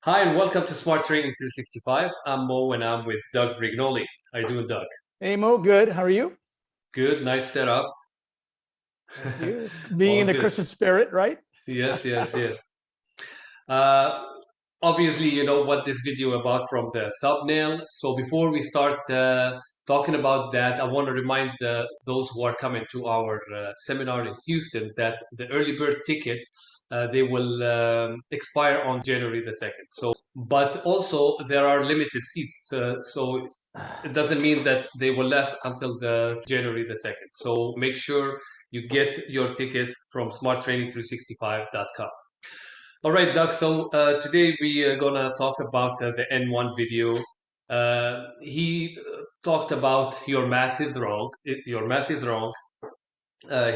Hi, and welcome to Smart Training 365. I'm Mo, and I'm with Doug Brignole. How you doing, Doug? Hey Mo, good. How are you? Good, nice setup. Thank you. It's being All in the good. Christmas spirit, right? Yes, yes, yes. Uh, Obviously, you know what this video about from the thumbnail. So before we start talking about that, I want to remind those who are coming to our seminar in Houston that the early bird ticket they will expire on January the 2nd. But also there are limited seats, so it doesn't mean that they will last until the January the 2nd. So make sure you get your ticket from smarttraining365.com. All right, Doug. So today we are gonna talk about the N1 video. He talked about your math is wrong. Your math is wrong.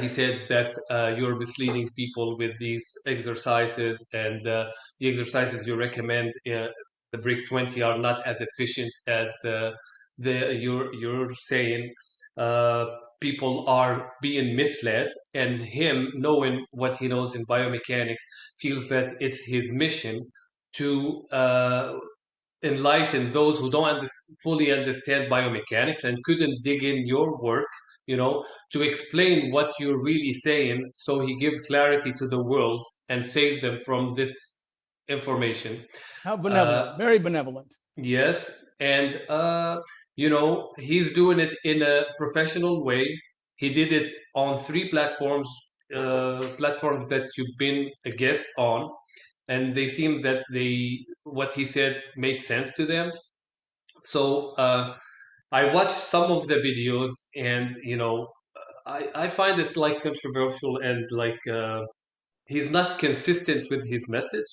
He said that you're misleading people with these exercises, and the exercises you recommend, the Brick 20, are not as efficient as you're saying. Uh, People are being misled, and him, knowing what he knows in biomechanics, feels that it's his mission to enlighten those who don't fully understand biomechanics and couldn't dig in your work, to explain what you're really saying, so he give clarity to the world and save them from this information. How Uh, benevolent, very benevolent. yes, and he's doing it in a professional way. He did it on three platforms that you've been a guest on, and they seem that what he said made sense to them. So I watched some of the videos, and I find it like controversial, and like he's not consistent with his message.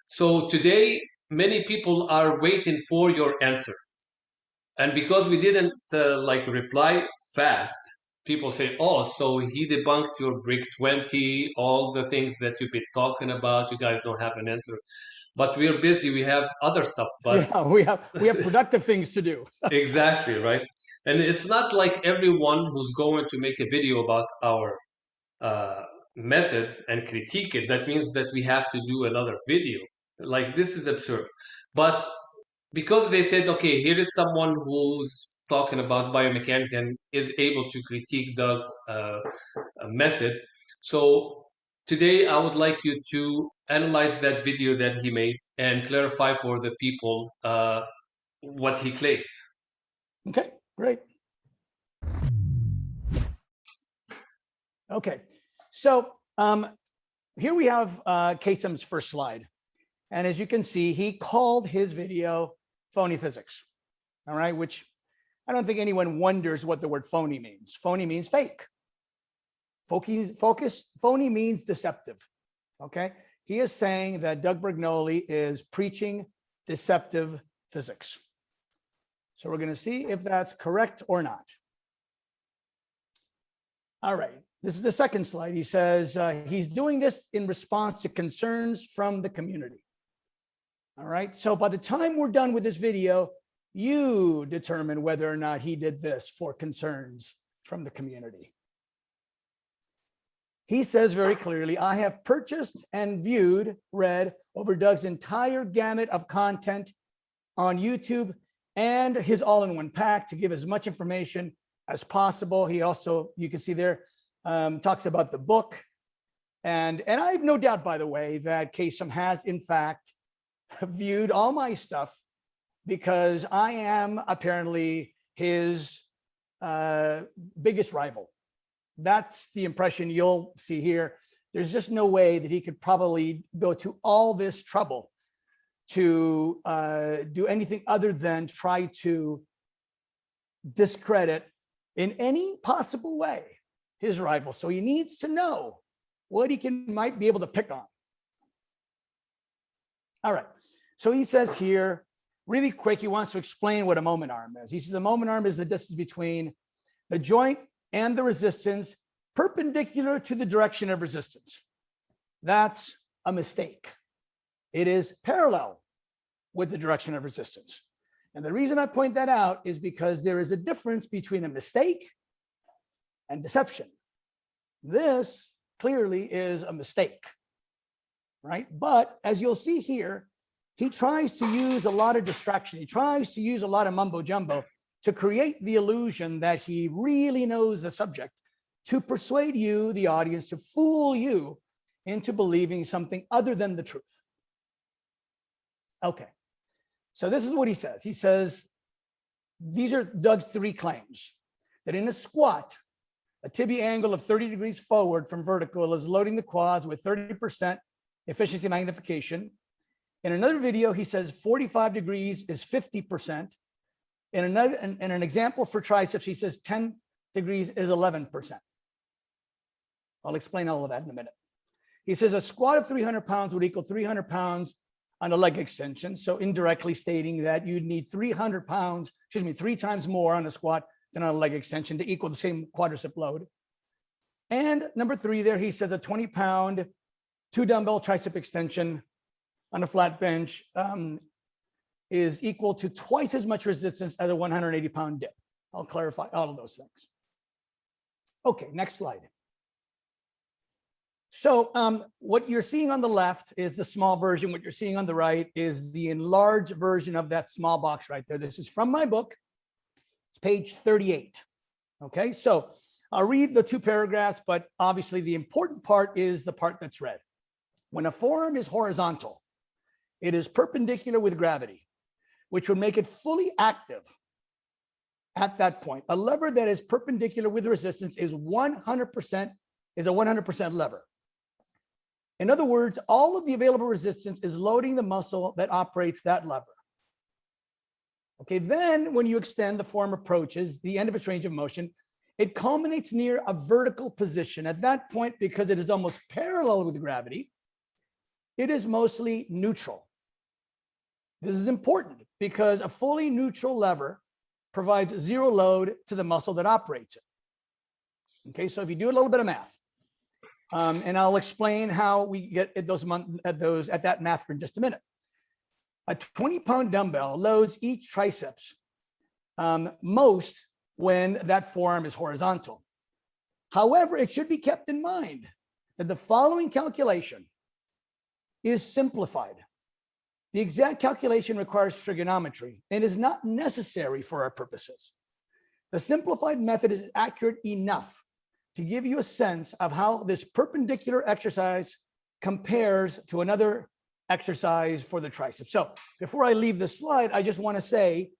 So today, many people are waiting for your answer, and because we didn't like reply fast, people say, "Oh, so he debunked your Brick 20, all the things that you've been talking about. You guys don't have an answer." But we're busy. We have other stuff. But Yeah, we have productive things to do. exactly, right. And it's not like everyone who's going to make a video about our uh, method and critique it, that means that we have to do another video. Like, this is absurd. But because they said, okay, here is someone who's talking about biomechanics and is able to critique Doug's method. So today I would like you to analyze that video that he made and clarify for the people what he claimed. Okay, great. Okay, so here we have Kassem's first slide. And as you can see, he called his video phony physics, all right, which I don't think anyone wonders what the word phony means. Phony means fake. Phony means deceptive, okay? He is saying that Doug Brignole is preaching deceptive physics. So we're going to see if that's correct or not. All right, this is the second slide. He says he's doing this in response to concerns from the community. All right, so by the time we're done with this video, you determine whether or not he did this for concerns from the community. He says very clearly, I have purchased and read over Doug's entire gamut of content on YouTube and his all-in-one pack to give as much information as possible. He also, you can see there, talks about the book. And I have no doubt, by the way, that Kassem has, in fact, viewed all my stuff, because I am apparently his biggest rival. That's the impression you'll see here. There's just no way that he could probably go to all this trouble to do anything other than try to discredit in any possible way his rival. So he needs to know what he might be able to pick on. All right, so he says here, really quick, he wants to explain what a moment arm is. He says a moment arm is the distance between the joint and the resistance perpendicular to the direction of resistance. That's a mistake. It is parallel with the direction of resistance. And the reason I point that out is because there is a difference between a mistake and deception. This clearly is a mistake, right? But as you'll see here, he tries to use a lot of distraction. He tries to use a lot of mumbo jumbo to create the illusion that he really knows the subject, to persuade you, the audience, to fool you into believing something other than the truth. Okay, so this is what he says. He says, these are Doug's 3 claims: that in a squat, a tibia angle of 30 degrees forward from vertical is loading the quads with 30% efficiency magnification. In another video, he says 45 degrees is 50%. In an example for triceps, he says 10 degrees is 11%. I'll explain all of that in a minute. He says a squat of 300 pounds would equal 300 pounds on a leg extension. So indirectly stating that you'd need 300 pounds, 3 times more on a squat than on a leg extension to equal the same quadricep load. And number 3 there, he says a 20-pound 2 dumbbell tricep extension on a flat bench is equal to twice as much resistance as a 180-pound dip. I'll clarify all of those things. Okay, next slide. So what you're seeing on the left is the small version. What you're seeing on the right is the enlarged version of that small box right there. This is from my book. It's page 38. Okay, so I'll read the 2 paragraphs, but obviously the important part is the part that's read. When a forearm is horizontal, it is perpendicular with gravity, which would make it fully active at that point. A lever that is perpendicular with resistance is a 100% lever. In other words, all of the available resistance is loading the muscle that operates that lever. Okay, then when you extend, the form approaches the end of its range of motion. It culminates near a vertical position. At that point, because it is almost parallel with gravity, it is mostly neutral. This is important because a fully neutral lever provides 0 load to the muscle that operates it. Okay, so if you do a little bit of math, and I'll explain how we get at that math for just a minute. A 20-pound dumbbell loads each triceps most when that forearm is horizontal. However, it should be kept in mind that the following calculation is simplified. The exact calculation requires trigonometry and is not necessary for our purposes. The simplified method is accurate enough to give you a sense of how this perpendicular exercise compares to another exercise for the tricep. So before I leave this slide, I just want to say,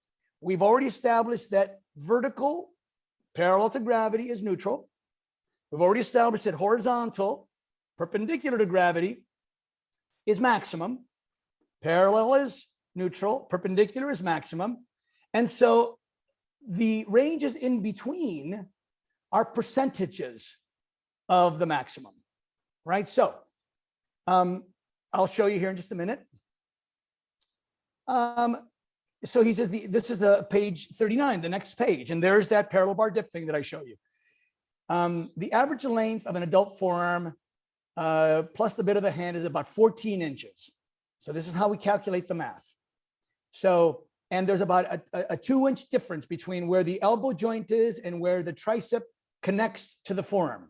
we've already established that vertical, parallel to gravity, is neutral. We've already established that horizontal, perpendicular to gravity, is maximum. Parallel is neutral, perpendicular is maximum. And so the ranges in between are percentages of the maximum, right? So I'll show you here in just a minute. So he says, this is the page 39, the next page, and there's that parallel bar dip thing that I show you. The average length of an adult forearm plus the bit of the hand is about 14 inches. So this is how we calculate the math. So, and there's about a 2-inch difference between where the elbow joint is and where the tricep connects to the forearm.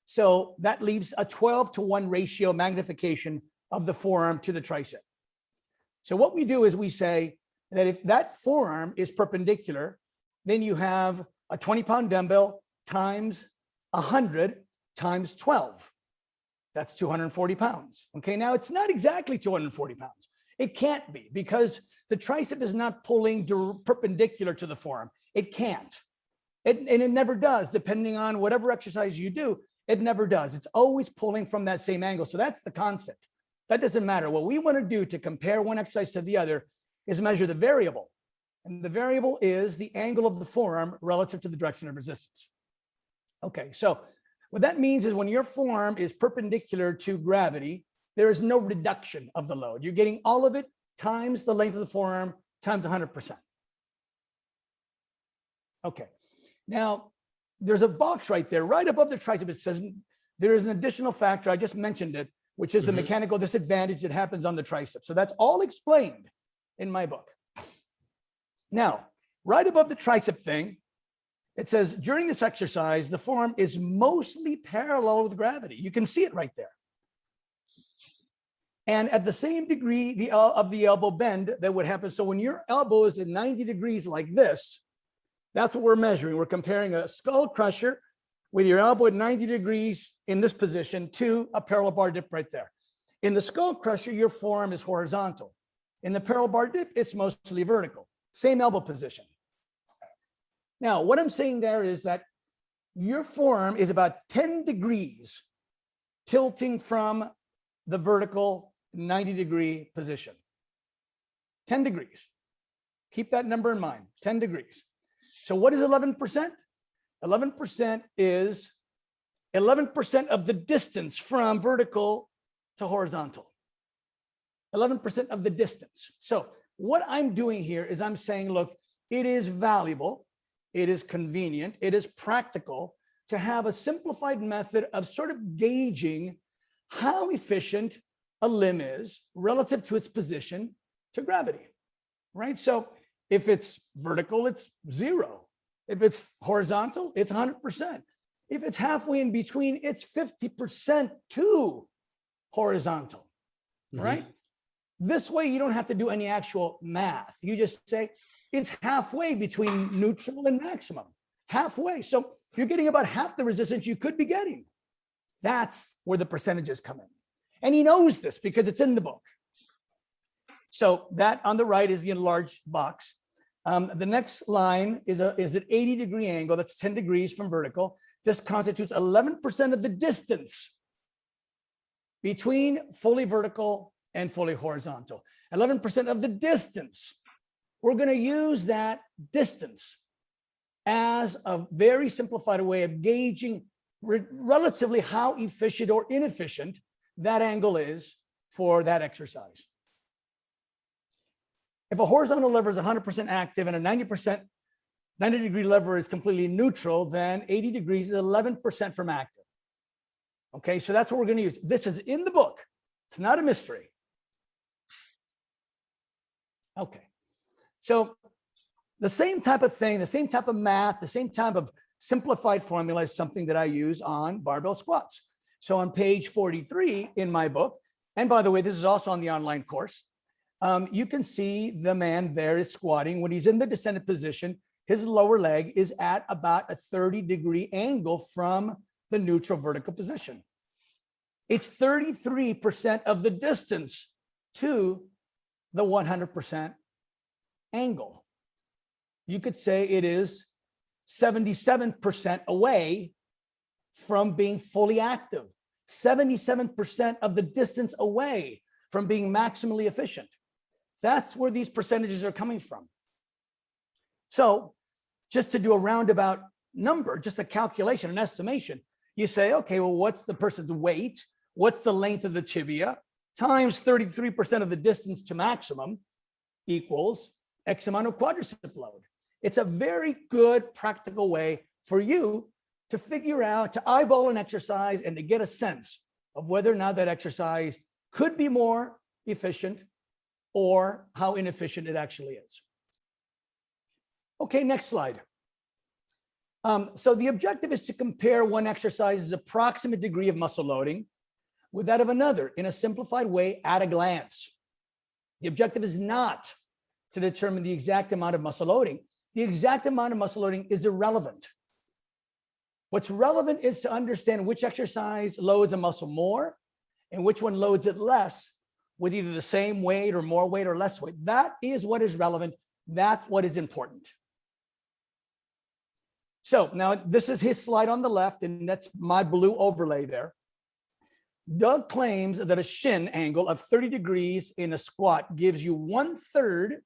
So that leaves a 12-to-1 ratio magnification of the forearm to the tricep. So what we do is we say that if that forearm is perpendicular, then you have a 20-pound dumbbell times 100 times 12. That's 240 pounds. Okay, now it's not exactly 240 pounds. It can't be because the tricep is not pulling perpendicular to the forearm. It can't. And it never does, depending on whatever exercise you do, it never does. It's always pulling from that same angle. So that's the constant. That doesn't matter. What we want to do to compare one exercise to the other is measure the variable. And the variable is the angle of the forearm relative to the direction of resistance. Okay, so what that means is when your forearm is perpendicular to gravity, there is no reduction of the load. You're getting all of it times the length of the forearm times 100%. Okay. Now, there's a box right there, right above the tricep. It says there is an additional factor. I just mentioned it, which is the mechanical disadvantage that happens on the tricep. So that's all explained in my book. Now, right above the tricep thing, it says during this exercise, the forearm is mostly parallel with gravity. You can see it right there. And at the same degree of the elbow bend that would happen. So when your elbow is at 90 degrees like this, that's what we're measuring. We're comparing a skull crusher with your elbow at 90 degrees in this position to a parallel bar dip right there. In the skull crusher, your forearm is horizontal. In the parallel bar dip, it's mostly vertical. Same elbow position. Now, what I'm saying there is that your forearm is about 10 degrees tilting from the vertical 90-degree position. 10 degrees. Keep that number in mind, 10 degrees. So what is 11%? 11% is 11% of the distance from vertical to horizontal. 11% of the distance. So what I'm doing here is I'm saying, look, it is valuable, it is convenient, it is practical to have a simplified method of sort of gauging how efficient a limb is relative to its position to gravity, right? So if it's vertical, it's 0. If it's horizontal, it's 100%. If it's halfway in between, it's 50% to horizontal, right? This way, you don't have to do any actual math. You just say it's halfway between neutral and maximum, halfway. So you're getting about half the resistance you could be getting. That's where the percentages come in. And he knows this because it's in the book. So that on the right is the enlarged box. The next line is an 80-degree angle. That's 10 degrees from vertical. This constitutes 11% of the distance between fully vertical and fully horizontal. 11% of the distance. We're going to use that distance as a very simplified way of gauging relatively how efficient or inefficient that angle is for that exercise. If a horizontal lever is 100% active and a 90-degree lever is completely neutral, then 80 degrees is 11% from active. Okay, so that's what we're going to use. This is in the book. It's not a mystery. Okay, so the same type of thing, the same type of math, the same type of simplified formula is something that I use on barbell squats. So on page 43 in my book, and by the way, this is also on the online course, you can see the man there is squatting. When he's in the descended position, his lower leg is at about a 30-degree angle from the neutral vertical position. It's 33% of the distance to the 100% angle. You could say it is 77% away from being fully active, 77% of the distance away from being maximally efficient. That's where these percentages are coming from. So just to do a roundabout number, just a calculation, an estimation, you say, okay, well, what's the person's weight? What's the length of the tibia times 33% of the distance to maximum equals X amount of quadricep load. It's a very good practical way for you to figure out, to eyeball an exercise and to get a sense of whether or not that exercise could be more efficient or how inefficient it actually is. Okay, next slide. So the objective is to compare one exercise's approximate degree of muscle loading with that of another in a simplified way at a glance. The objective is not to determine the exact amount of muscle loading. The exact amount of muscle loading is irrelevant. What's relevant is to understand which exercise loads a muscle more and which one loads it less with either the same weight or more weight or less weight. That is what is relevant. That's what is important. So now this is his slide on the left, and that's my blue overlay there. Doug claims that a shin angle of 30 degrees in a squat gives you 1/3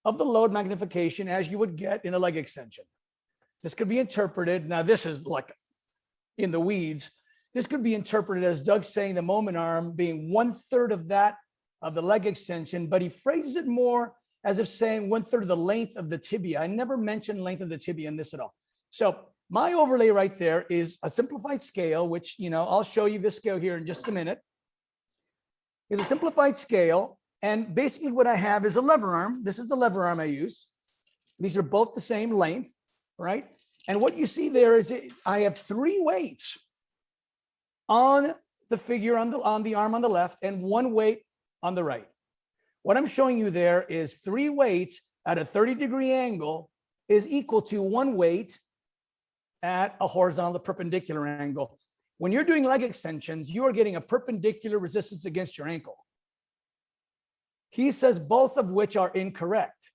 of the load magnification as you would get in a leg extension. This could be interpreted, now this is like in the weeds, this could be interpreted as Doug saying the moment arm being 1/3 of that of the leg extension, but he phrases it more as if saying 1/3 of the length of the tibia. I never mentioned length of the tibia in this at all. So my overlay right there is a simplified scale, which, you know, I'll show you this scale here in just a minute. It's a simplified scale. And basically what I have is a lever arm. This is the lever arm I use. These are both the same length, right? And what you see there is I have 3 weights on the figure on the arm on the left and 1 weight on the right. What I'm showing you there is 3 weights at a 30-degree angle is equal to 1 weight at a horizontal perpendicular angle. When you're doing leg extensions, you are getting a perpendicular resistance against your ankle. He says both of which are incorrect.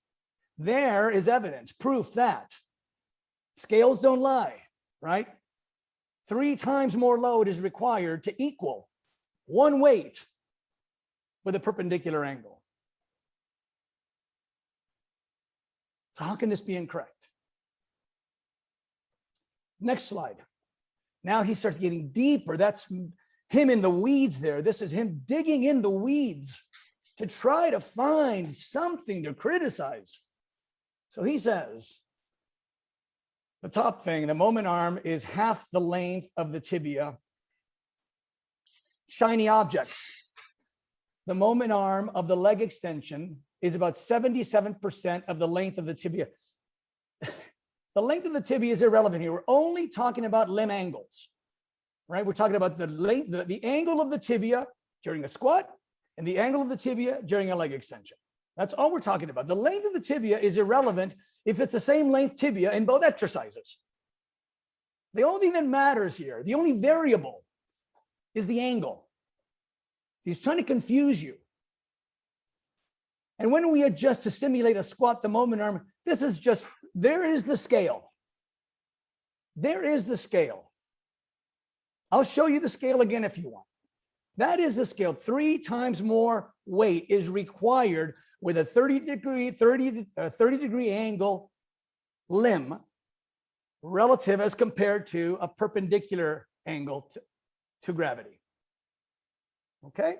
There is evidence, proof that scales don't lie, right? 3 times more load is required to equal 1 weight with a perpendicular angle. So how can this be incorrect? Next slide. Now he starts getting deeper. That's him in the weeds there. This is him digging in the weeds to try to find something to criticize. So he says, the top thing, the moment arm is half the length of the tibia. Shiny objects. The moment arm of the leg extension is about 77% of the length of the tibia. The length of the tibia is irrelevant here. We're only talking about limb angles, right? We're talking about the length, the angle of the tibia during a squat and the angle of the tibia during a leg extension. That's all we're talking about. The length of the tibia is irrelevant if it's the same length tibia in both exercises. The only thing that matters here, the only variable is the angle. He's trying to confuse you. And when we adjust to simulate a squat, the moment arm, this is just, there is the scale. There is the scale. I'll show you the scale again if you want. That is the scale. 3 times more weight is required with a 30-degree angle limb relative as compared to a perpendicular angle to gravity. Okay?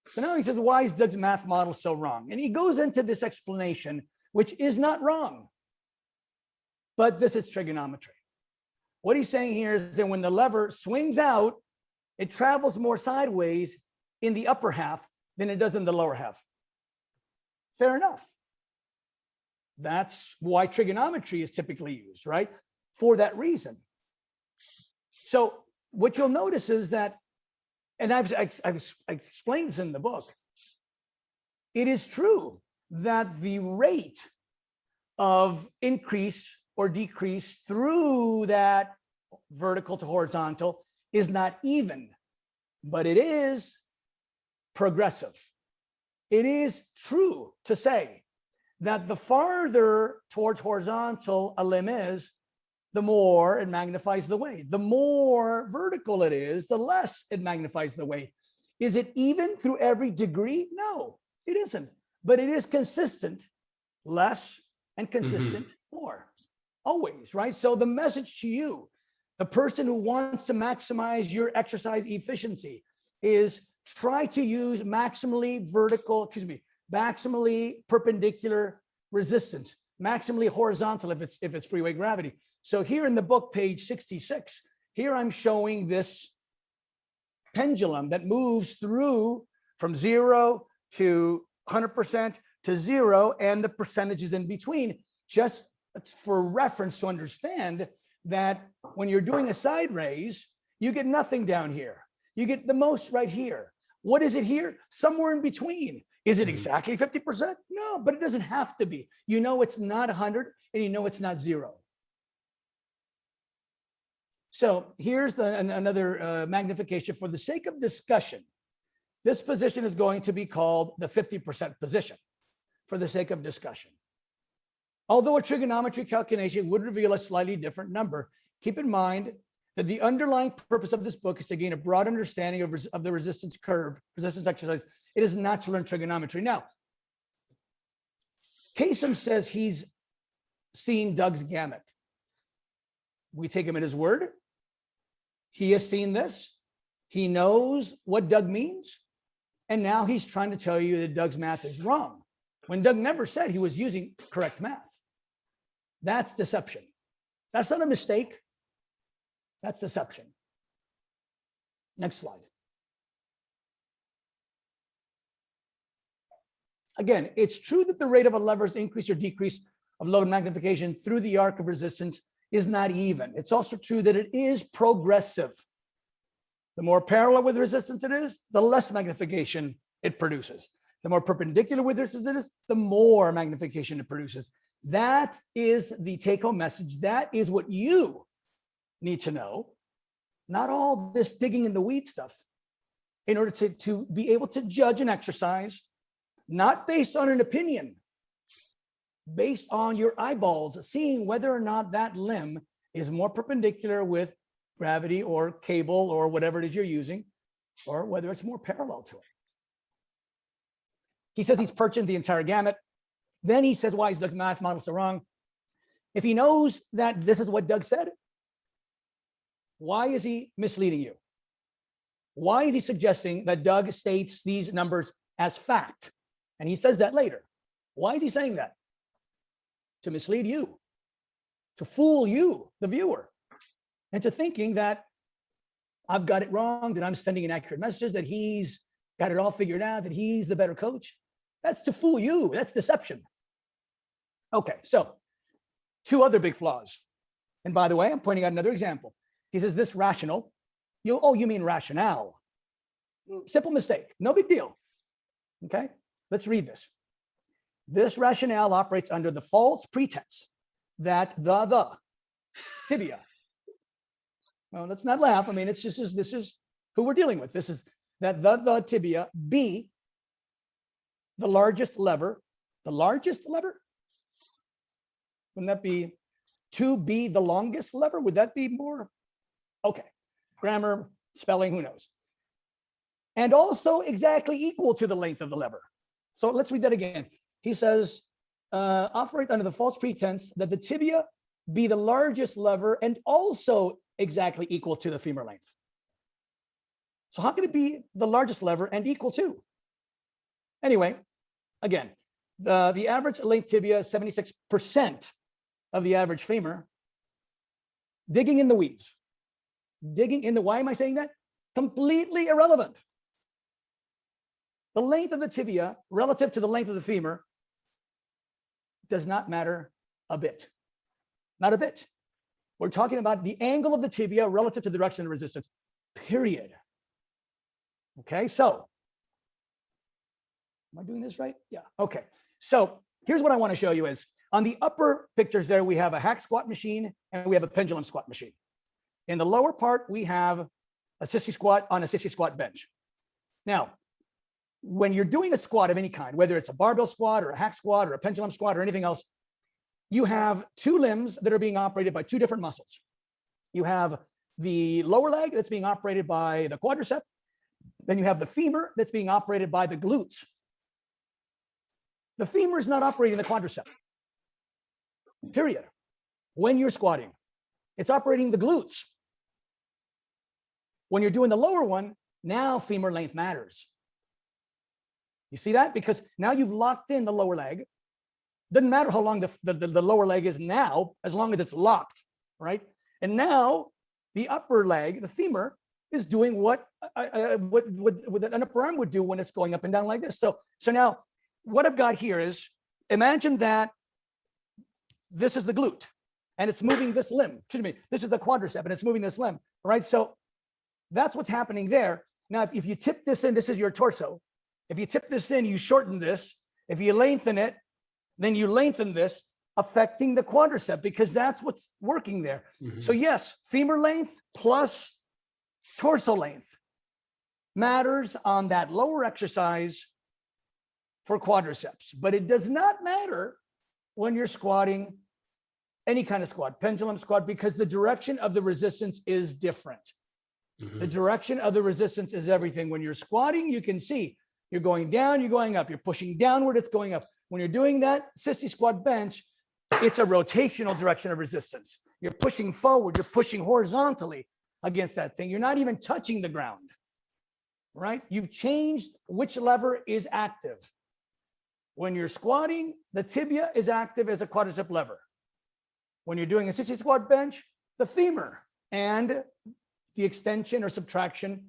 So now he says, why is Doug's math model so wrong? And he goes into this explanation, which is not wrong, but this is trigonometry. What he's saying here is that when the lever swings out, it travels more sideways in the upper half than it does in the lower half. Fair enough. That's why trigonometry is typically used, right? For that reason. So what you'll notice is that, and I've explained this in the book, it is true that the rate of increase or decrease through that vertical to horizontal is not even, but it is progressive. It is true to say that the farther towards horizontal a limb is, the more it magnifies the weight. The more vertical it is, the less it magnifies the weight. Is it even through every degree? No, it isn't. But it is consistent, less, and consistent more. Always, right? So the message to you, the person who wants to maximize your exercise efficiency, is try to use maximally perpendicular resistance, maximally horizontal if it's free weight gravity. So here in the book, page 66, here I'm showing this pendulum that moves through from 0 to 100% to 0 and the percentages in between, just for reference to understand that when you're doing a side raise, you get nothing down here. You get the most right here. What is it here? Somewhere in between. Is it exactly 50%? No, but it doesn't have to be. You know it's not 100 and you know it's not 0. So here's another magnification for the sake of discussion. This position is going to be called the 50% position for the sake of discussion. Although a trigonometry calculation would reveal a slightly different number, keep in mind that the underlying purpose of this book is to gain a broad understanding of the resistance curve, resistance exercise. It is not to learn trigonometry. Now, Kassem says he's seen Doug's gamut. We take him at his word. He has seen this. He knows what Doug means. And now he's trying to tell you that Doug's math is wrong, when Doug never said he was using correct math. That's deception. That's not a mistake. That's deception. Next slide. Again, it's true that the rate of a lever's increase or decrease of load magnification through the arc of resistance is not even. It's also true that it is progressive. The more parallel with resistance it is, the less magnification it produces. The more perpendicular with resistance it is, the more magnification it produces. That is the take-home message. That is what you need to know. Not all this digging in the weeds stuff, in order to be able to judge an exercise, not based on an opinion, based on your eyeballs, seeing whether or not that limb is more perpendicular with gravity or cable or whatever it is you're using, or whether it's more parallel to it. He says he's purchased the entire gamut. Then he says why is Doug's math model so wrong? If he knows that this is what Doug said, why is he misleading you? Why is he suggesting that Doug states these numbers as fact? And he says that later. Why is he saying that? To mislead you, to fool you, the viewer, into thinking that I've got it wrong, that I'm sending inaccurate messages, that he's got it all figured out, that he's the better coach. That's to fool you. That's deception. Okay, so two other big flaws. And by the way, I'm pointing out another example. He says this rational. You mean rationale. Simple mistake. No big deal. Okay, let's read this. This rationale operates under the false pretense that the tibia. Well, let's not laugh. I mean, it's just this is who we're dealing with. This is that the tibia be the largest lever. The largest lever? Wouldn't that be to be the longest lever? Would that be more? Okay. Grammar, spelling, who knows? And also exactly equal to the length of the lever. So let's read that again. He says, operate under the false pretense that the tibia be the largest lever and also exactly equal to the femur length. So how can it be the largest lever and equal to? Anyway, again, the average length tibia is 76% of the average femur. Digging in the weeds. Digging in the, why am I saying that? Completely irrelevant. The length of the tibia relative to the length of the femur does not matter a bit. Not a bit. We're talking about the angle of the tibia relative to the direction of resistance, period. Okay, so, am I doing this right? Yeah, okay. So here's what I want to show you is, on the upper pictures there, we have a hack squat machine and we have a pendulum squat machine. In the lower part, we have a sissy squat on a sissy squat bench. Now, when you're doing a squat of any kind, whether it's a barbell squat or a hack squat or a pendulum squat or anything else, you have two limbs that are being operated by two different muscles. You have the lower leg that's being operated by the quadricep. Then you have the femur that's being operated by the glutes. The femur is not operating the quadricep, period. When you're squatting, it's operating the glutes. When you're doing the lower one, now femur length matters. You see that? Because now you've locked in the lower leg. Doesn't matter how long the lower leg is now, as long as it's locked, right? And now the upper leg, the femur, is doing what an upper arm would do when it's going up and down like this. So now what I've got here is, imagine that this is the glute and it's moving this limb. Excuse me, this is the quadricep and it's moving this limb, right? So that's what's happening there. Now, if you tip this in, this is your torso. If you tip this in, you shorten this. If you lengthen it, then you lengthen this, affecting the quadricep, because that's what's working there. Mm-hmm. So yes, femur length plus torso length matters on that lower exercise for quadriceps, but it does not matter when you're squatting any kind of squat, pendulum squat, because the direction of the resistance is different. Mm-hmm. The direction of the resistance is everything. When you're squatting, you can see you're going down, you're going up, you're pushing downward, it's going up. When you're doing that sissy squat bench, it's a rotational direction of resistance. You're pushing forward, you're pushing horizontally against that thing. You're not even touching the ground, right? You've changed which lever is active. When you're squatting, the tibia is active as a quadricep lever. When you're doing a sissy squat bench, the femur and the extension or subtraction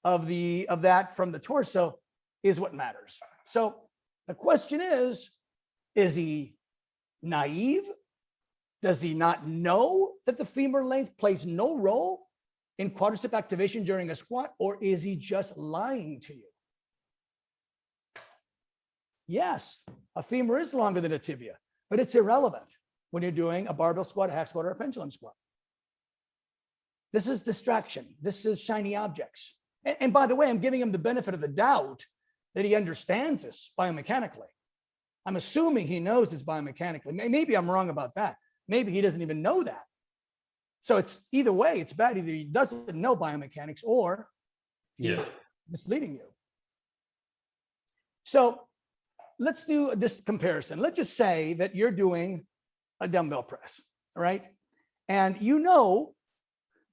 of that from the torso is what matters. So the question is he naive? Does he not know that the femur length plays no role in quadricep activation during a squat, or is he just lying to you? Yes, a femur is longer than a tibia, but it's irrelevant when you're doing a barbell squat, a hack squat, or a pendulum squat. This is distraction. This is shiny objects. And by the way, I'm giving him the benefit of the doubt that he understands this biomechanically. I'm assuming he knows this biomechanically. Maybe I'm wrong about that. Maybe he doesn't even know that. So it's either way, it's bad. Either he doesn't know biomechanics or he's misleading you. So let's do this comparison. Let's just say that you're doing a dumbbell press, all right? And you know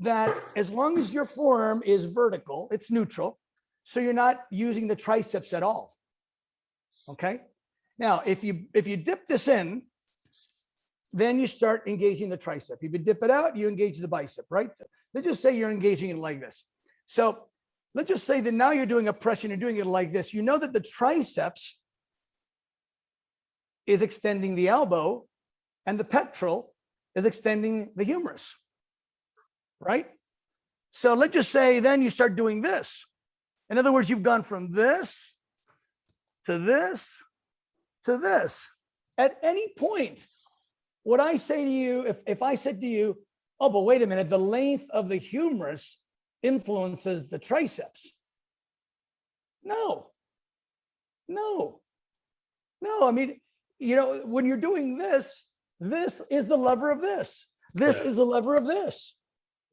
that as long as your forearm is vertical, it's neutral. So you're not using the triceps at all. Okay. Now, if you dip this in, then you start engaging the tricep. If you dip it out, you engage the bicep, right? Let's just say you're engaging it like this. So let's just say that now you're doing a press and you're doing it like this. You know that the triceps is extending the elbow and the pectoral is extending the humerus, right? So let's just say then you start doing this. In other words, you've gone from this to this to this. At any point, what I say to you, if I said to you, oh, but wait a minute, the length of the humerus influences the triceps. No. I mean, you know, when you're doing this, this is the lever of this. This is the lever of this,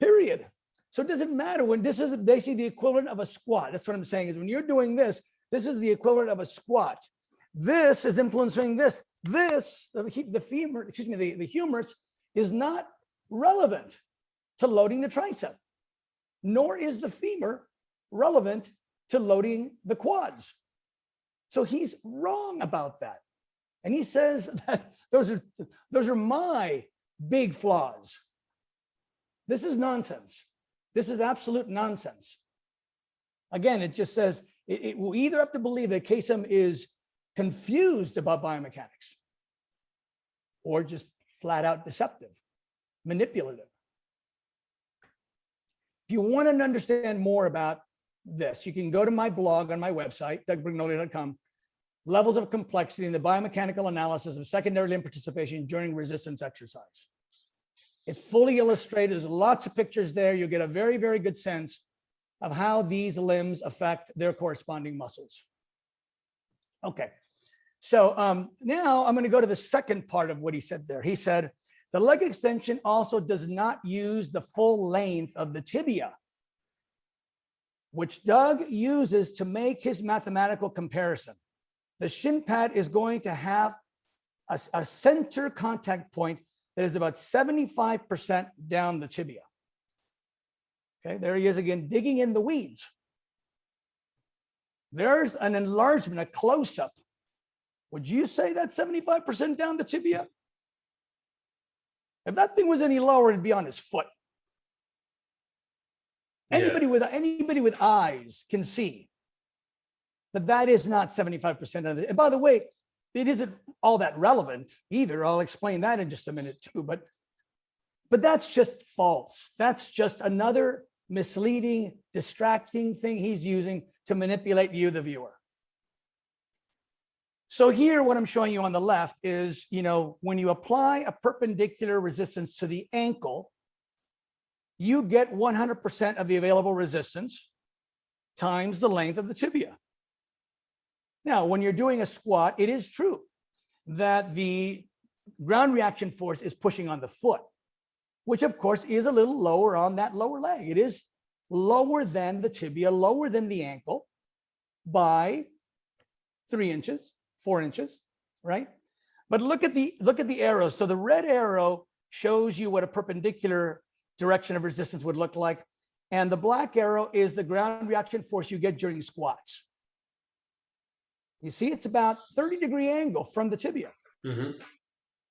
period. So it doesn't matter when this is basically the equivalent of a squat. That's what I'm saying is when you're doing this, this is the equivalent of a squat. This is influencing this. This, the femur, excuse me, the humerus is not relevant to loading the tricep, nor is the femur relevant to loading the quads. So he's wrong about that. And he says that those are my big flaws. This is nonsense. This is absolute nonsense. Again, it just says it will either have to believe that Kassem is confused about biomechanics or just flat out deceptive, manipulative. If you want to understand more about this, you can go to my blog on my website, dougbrignole.com, Levels of Complexity in the Biomechanical Analysis of Secondary Limb Participation During Resistance Exercise. It's fully illustrated. There's lots of pictures there. You'll get a very, very good sense of how these limbs affect their corresponding muscles. Okay, so now I'm going to go to the second part of what he said there. He said, the leg extension also does not use the full length of the tibia, which Doug uses to make his mathematical comparison. The shin pad is going to have a center contact point that is about 75% down the tibia. Okay, there he is again, digging in the weeds. There's an enlargement, a close-up. Would you say that's 75% down the tibia? If that thing was any lower, it'd be on his foot. Anybody with eyes can see that that is not 75% of it. And by the way, it isn't all that relevant either. I'll explain that in just a minute too, but that's just false. That's just another misleading, distracting thing he's using to manipulate you, the viewer. So here, what I'm showing you on the left is, you know, when you apply a perpendicular resistance to the ankle, you get 100% of the available resistance times the length of the tibia. Now, when you're doing a squat, it is true that the ground reaction force is pushing on the foot, which of course is a little lower on that lower leg. It is lower than the tibia, lower than the ankle by 3 inches, 4 inches, right? But look at the arrows. So the red arrow shows you what a perpendicular direction of resistance would look like. And the black arrow is the ground reaction force you get during squats. You see, it's about 30-degree angle from the tibia. Mm-hmm.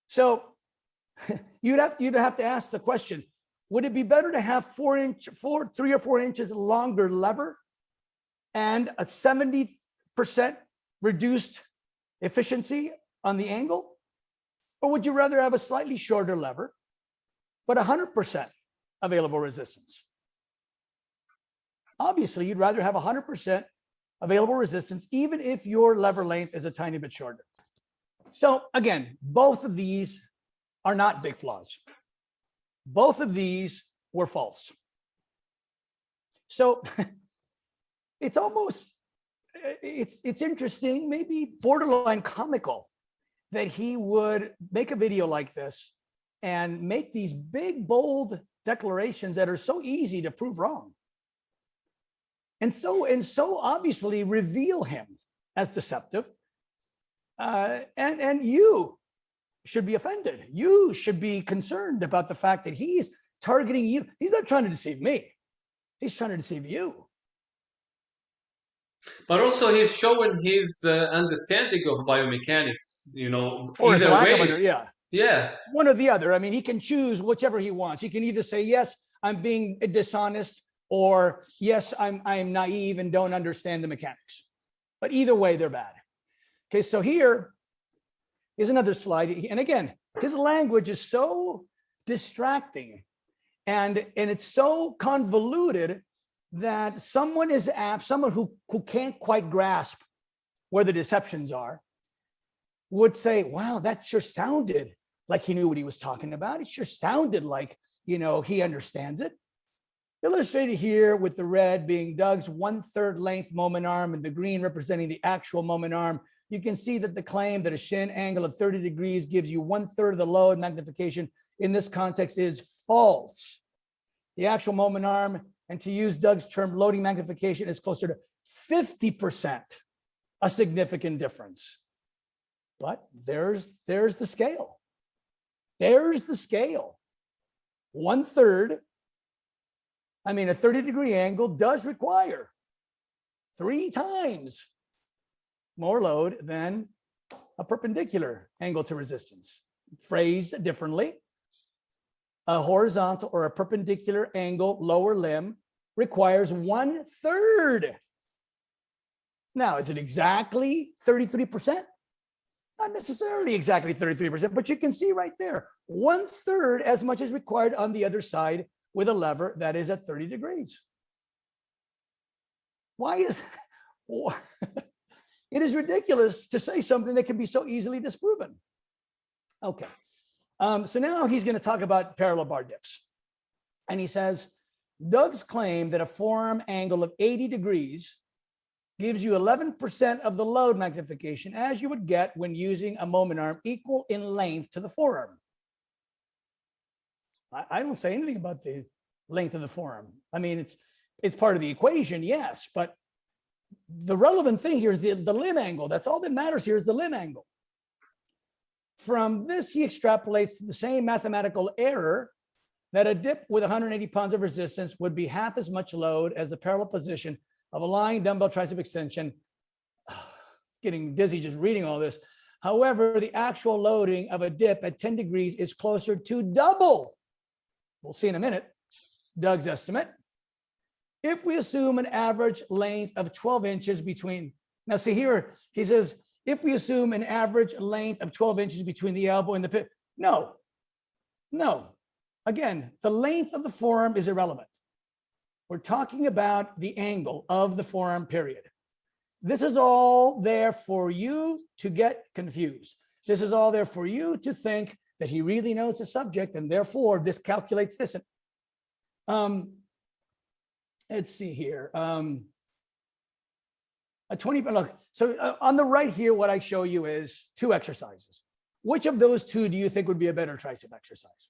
So you'd have to ask the question, would it be better to have 3 or 4 inches longer lever and a 70% reduced efficiency on the angle? Or would you rather have a slightly shorter lever, but 100% available resistance? obviously you'd rather have 100% available resistance, even if your lever length is a tiny bit shorter. So again, both of these are not big flaws. Both of these were false. So it's almost, it's interesting, maybe borderline comical, that he would make a video like this and make these big, bold declarations that are so easy to prove wrong. And so obviously reveal him as deceptive. And you should be offended. You should be concerned about the fact that he's targeting you. He's not trying to deceive me. He's trying to deceive you. But also he's showing his understanding of biomechanics, Or either way. Yeah. Yeah. One or the other. I mean, he can choose whichever he wants. He can either say, yes, I'm being dishonest, or yes, I'm naive and don't understand the mechanics. But either way, they're bad. Okay, so here is another slide. And again, his language is so distracting and it's so convoluted that someone who can't quite grasp where the deceptions are would say, wow, that sure sounded like he knew what he was talking about. It sure sounded like, he understands it. Illustrated here with the red being Doug's 1/3 length moment arm and the green representing the actual moment arm. You can see that the claim that a shin angle of 30 degrees gives you 1/3 of the load magnification in this context is false. The actual moment arm, and to use Doug's term, loading magnification, is closer to 50%, a significant difference. But there's the scale. There's the scale. 1/3. I mean, a 30-degree angle does require 3 times more load than a perpendicular angle to resistance. Phrased differently, a horizontal or a perpendicular angle lower limb requires 1/3. Now, is it exactly 33%? Not necessarily exactly 33%, but you can see right there, 1/3 as much as required on the other side with a lever that is at 30 degrees. Why is it is ridiculous to say something that can be so easily disproven. Okay, so now he's going to talk about parallel bar dips. And he says, Doug's claim that a forearm angle of 80 degrees gives you 11% of the load magnification as you would get when using a moment arm equal in length to the forearm. I don't say anything about the length of the forearm. I mean, it's part of the equation, yes, but the relevant thing here is the limb angle. That's all that matters here is the limb angle. From this, he extrapolates to the same mathematical error that a dip with 180 pounds of resistance would be half as much load as the parallel position of a lying dumbbell tricep extension. It's getting dizzy just reading all this. However, the actual loading of a dip at 10 degrees is closer to double. We'll see in a minute. Doug's estimate. If we assume an average length of 12 inches between, now see here, he says, if we assume an average length of 12 inches between the elbow and the pit, no. Again, the length of the forearm is irrelevant. We're talking about the angle of the forearm, period. This is all there for you to get confused. This is all there for you to think that he really knows the subject, and therefore this calculates this. Let's see here. A 20, look, so on the right here, what I show you is 2 exercises. Which of those 2 do you think would be a better tricep exercise?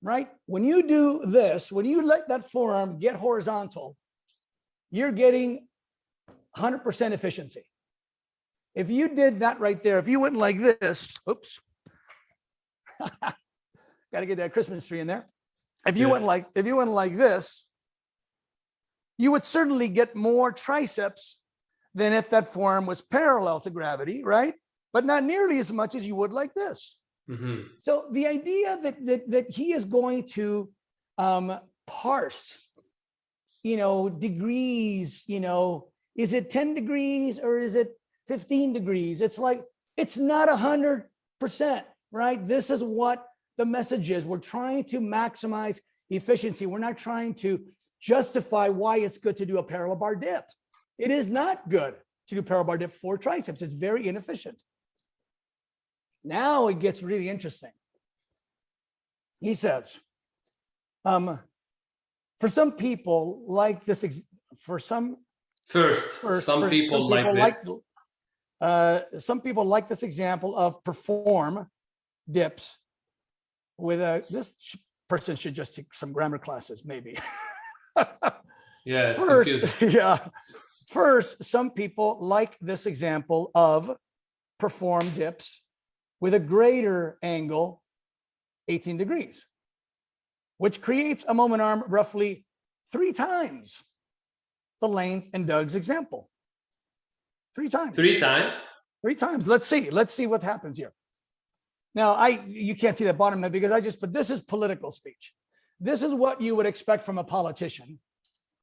Right? When you do this, when you let that forearm get horizontal, you're getting 100% efficiency. If you did that right there, if you went like this, oops, got to get that Christmas tree in there. If you went like this, you would certainly get more triceps than if that forearm was parallel to gravity, right? But not nearly as much as you would like this. Mm-hmm. So the idea that he is going to parse, degrees, is it 10 degrees or is it 15 degrees? It's like, it's not 100%, right? This is what the message is. We're trying to maximize efficiency. We're not trying to justify why it's good to do a parallel bar dip. It is not good to do parallel bar dip for triceps. It's very inefficient. Now it gets really interesting. He says, for some people like this, some people like this example of perform dips with this person should just take some grammar classes, maybe. Yeah, confusing. First, some people like this example of perform dips with a greater angle, 18 degrees, which creates a moment arm roughly 3 times the length in Doug's example. 3 times. 3 times? 3 times. Let's see what happens here. Now, you can't see the bottom of it because but this is political speech. This is what you would expect from a politician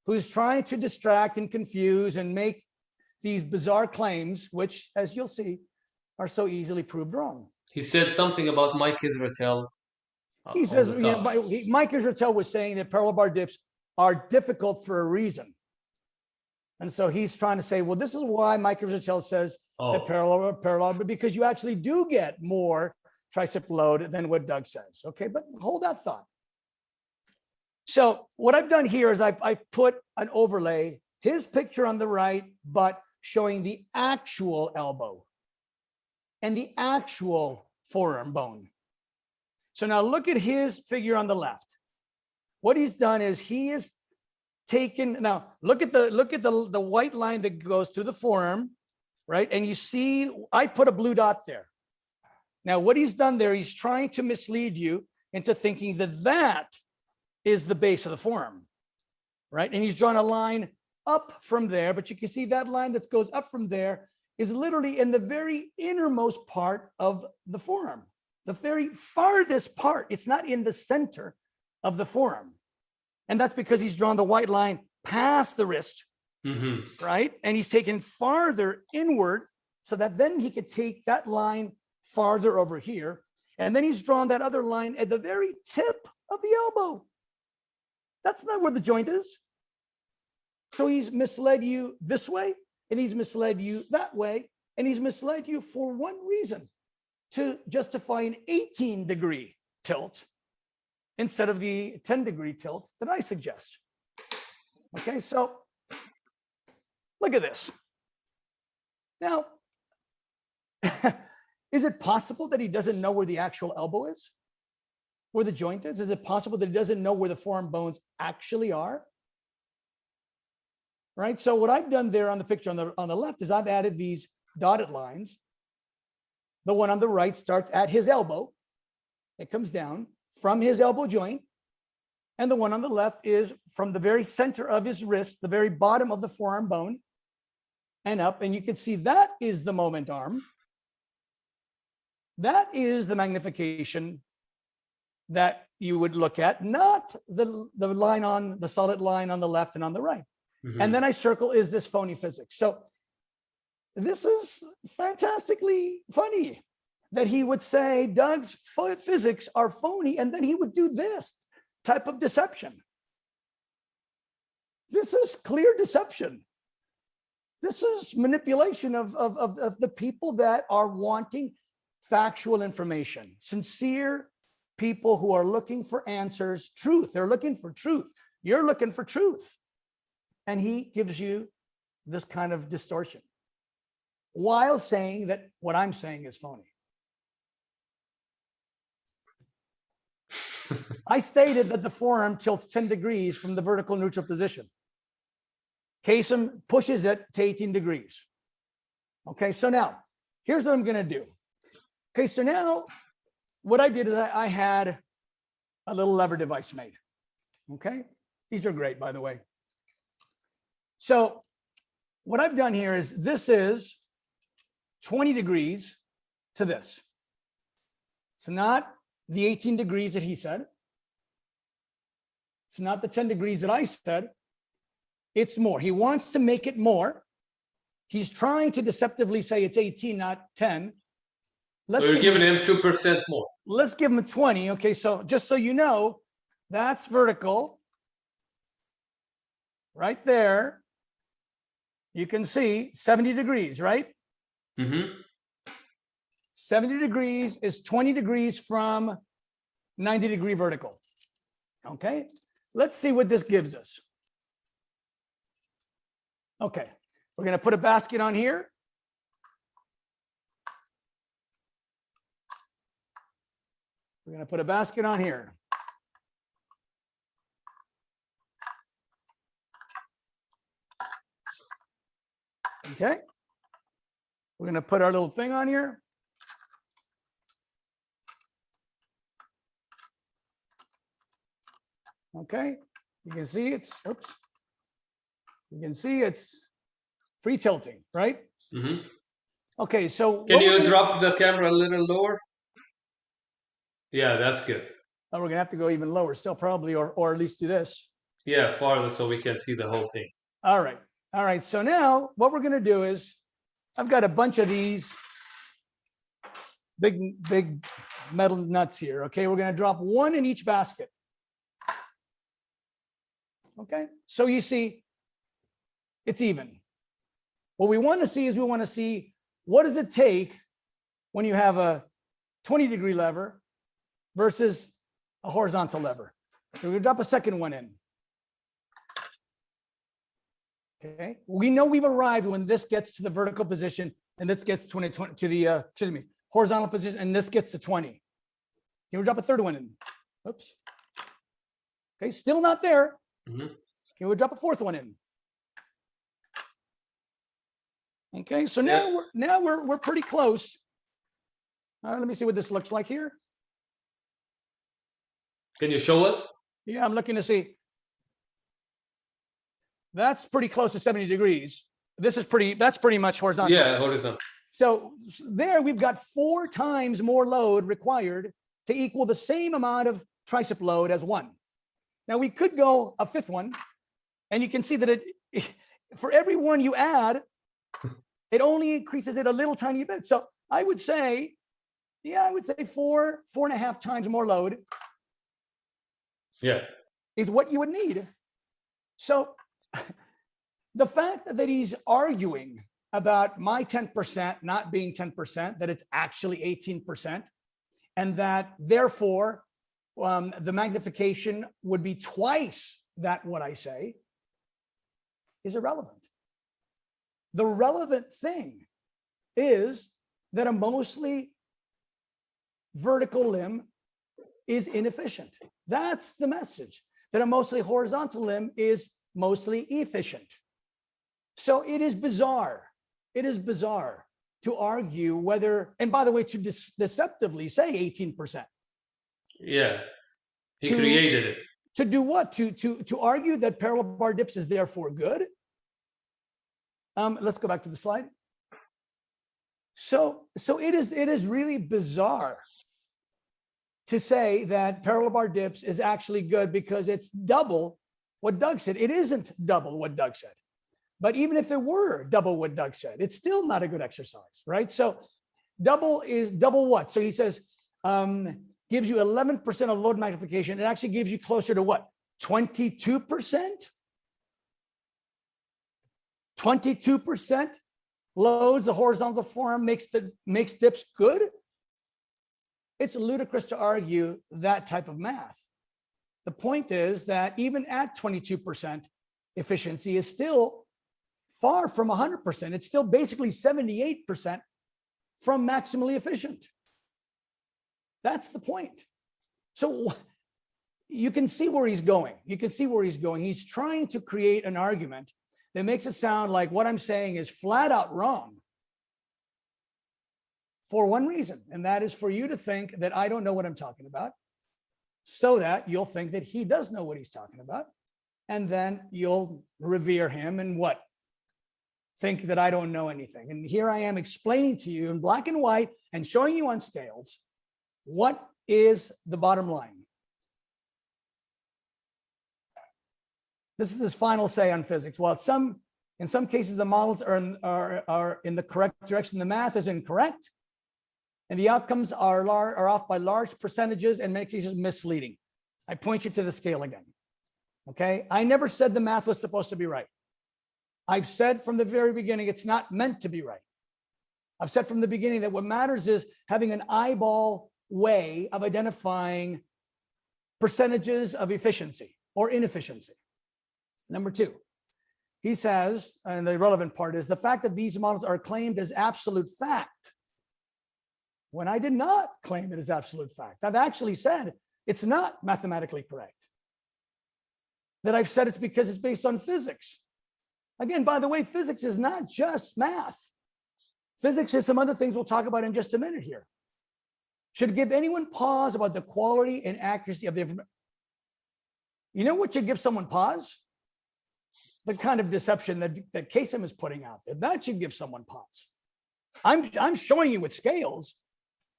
who's trying to distract and confuse and make these bizarre claims, which, as you'll see, are so easily proved wrong. He said something about Mike Israetel. He says, Mike Israetel was saying that parallel bar dips are difficult for a reason. And so he's trying to say, well, this is why Mike Israetel says that parallel, because you actually do get more tricep load than what Doug says. Okay, but hold that thought. So what I've done here is I've put an overlay, his picture on the right, but showing the actual elbow and the actual forearm bone. So now look at his figure on the left. What he's done is he is taken, now look at the white line that goes through the forearm, right? And you see, I put a blue dot there. Now what he's done there, he's trying to mislead you into thinking that is the base of the forearm, right? And he's drawn a line up from there, but you can see that line that goes up from there is literally in the very innermost part of the forearm, the very farthest part. It's not in the center of the forearm. And that's because he's drawn the white line past the wrist, right? And he's taken farther inward so that then he could take that line farther over here. And then he's drawn that other line at the very tip of the elbow. That's not where the joint is. So he's misled you this way, and he's misled you that way, and he's misled you for one reason, to justify an 18-degree tilt instead of the 10-degree tilt that I suggest. Okay, so look at this. Now, is it possible that he doesn't know where the actual elbow is? Where the joint is? Is it possible that he doesn't know where the forearm bones actually are? Right. So what I've done there on the picture on the left is I've added these dotted lines. The one on the right starts at his elbow. It comes down from his elbow joint. And the one on the left is from the very center of his wrist, the very bottom of the forearm bone, and up. And you can see that is the moment arm. That is the magnification that you would look at, not the line on the solid line on the left and on the right. And then I circle is this phony physics. So this is fantastically funny that he would say Doug's physics are phony, and then he would do this type of deception. This is clear deception. This is manipulation of the people that are wanting factual information, sincere people who are looking for answers, truth. They're looking for truth. You're looking for truth. And he gives you this kind of distortion while saying that what I'm saying is phony. I stated that the forearm tilts 10 degrees from the vertical neutral position. Kassem pushes it to 18 degrees. Okay, so now here's what I'm going to do. Okay, so now what I did is I had a little lever device made. Okay, these are great, by the way. So what I've done here is this is 20 degrees to this. It's not the 18 degrees that he said. It's not the 10 degrees that I said. It's more. He wants to make it more. He's trying to deceptively say it's 18, not 10. So you're giving him 2% more. Let's give him 20. Okay, so just so you know, that's vertical. right there, you can see 70 degrees, right? Mm-hmm. 70 degrees is 20 degrees from 90-degree vertical. Okay, let's see what this gives us. Okay, we're going to put a basket on here. We're going to put a basket on here. Okay, we're going to put our little thing on here. Okay, you can see it's, oops. You can see it's free tilting, right? Mm-hmm. Okay, so can you drop the camera a little lower? Yeah, that's good. Oh, we're gonna have to go even lower still probably, or at least do this. Yeah, farther so we can see the whole thing. All right. All right. So now what we're gonna do is I've got a bunch of these big metal nuts here. Okay, we're gonna drop one in each basket. Okay, so you see it's even. What we want to see is we want to see what does it take when you have a 20-degree lever versus a horizontal lever. So we're gonna drop a second one in. Okay, we know we've arrived when this gets to the vertical position and this gets to the horizontal position, and this gets to 20. Can we drop a third one in? Oops. Okay, still not there. Mm-hmm. Can we drop a fourth one in? Okay, so now we're pretty close. All right, let me see what this looks like here. Can you show us? Yeah, I'm looking to see. That's pretty close to 70 degrees. That's pretty much horizontal. Yeah, horizontal. So there we've got 4 times more load required to equal the same amount of tricep load as one. Now we could go a fifth one, and you can see that for every one you add, it only increases it a little tiny bit. So I would say, yeah, I would say 4.5 times more load. Yeah. Is what you would need. So the fact that he's arguing about my 10% not being 10%, that it's actually 18%, and that therefore the magnification would be twice that what I say, is irrelevant. The relevant thing is that a mostly vertical limb is inefficient. That's the message, that a mostly horizontal limb is mostly efficient. So it is bizarre. It is bizarre to argue whether, and by the way, to deceptively say 18%. Yeah, he created it. To do what? To argue that parallel bar dips is therefore good. Let's go back to the slide. So it is really bizarre to say that parallel bar dips is actually good because it's double what Doug said. It isn't double what Doug said. But even if it were double what Doug said, it's still not a good exercise, right? So double is double what? So he says, gives you 11% of load magnification. It actually gives you closer to what? 22%? 22% loads the horizontal forearm makes dips good? It's ludicrous to argue that type of math. The point is that even at 22% efficiency is still far from 100%. It's still basically 78% from maximally efficient. That's the point. So you can see where he's going. You can see where he's going. He's trying to create an argument that makes it sound like what I'm saying is flat out wrong for one reason, and that is for you to think that I don't know what I'm talking about, so that you'll think that he does know what he's talking about, and then you'll revere him and what? Think that I don't know anything. And here I am explaining to you in black and white and showing you on scales what is the bottom line. This is his final say on physics. Well, in some cases, the models are in the correct direction. The math is incorrect, and the outcomes are off by large percentages, and in many cases misleading. I point you to the scale again. Okay. I never said the math was supposed to be right. I've said from the very beginning, it's not meant to be right. I've said from the beginning that what matters is having an eyeball way of identifying percentages of efficiency or inefficiency. Number two, he says, and the relevant part is the fact that these models are claimed as absolute fact, when I did not claim it as absolute fact. I've actually said it's not mathematically correct. That I've said it's because it's based on physics. Again, by the way, physics is not just math. Physics is some other things we'll talk about in just a minute here. Should give anyone pause about the quality and accuracy of the information. You know what should give someone pause? The kind of deception that Kassem is putting out there. That should give someone pause. I'm showing you with scales.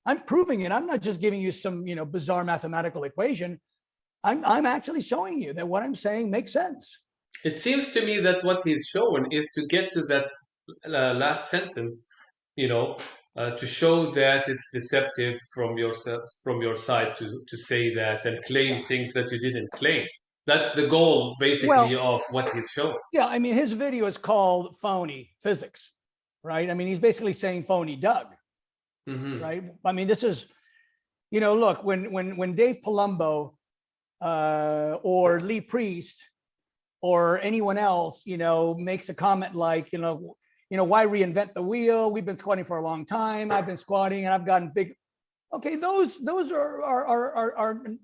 I'm proving it. I'm not just giving you some bizarre mathematical equation. I'm actually showing you that what I'm saying makes sense. It seems to me that what he's showing is to get to that last sentence, to show that it's deceptive from your side to say that and claim things that you didn't claim. That's the goal, basically, of what he's showing. Yeah, I mean, his video is called Phony Physics, right? I mean, he's basically saying phony Doug, right? I mean, this is, look, when Dave Palumbo or Lee Priest or anyone else, makes a comment like, why reinvent the wheel? We've been squatting for a long time. I've been squatting and I've gotten big. Okay, those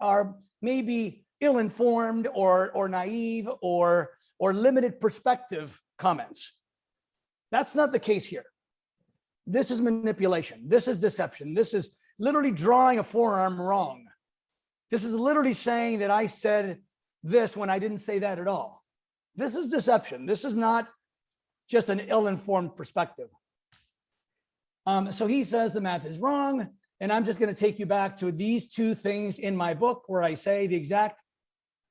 are maybe ill-informed or naive or limited perspective comments. That's not the case here. This is manipulation. This is deception. This is literally drawing a forearm wrong. This is literally saying that I said this when I didn't say that at all. This is deception. This is not just an ill-informed perspective. So he says the math is wrong, and I'm just going to take you back to these two things in my book where I say the exact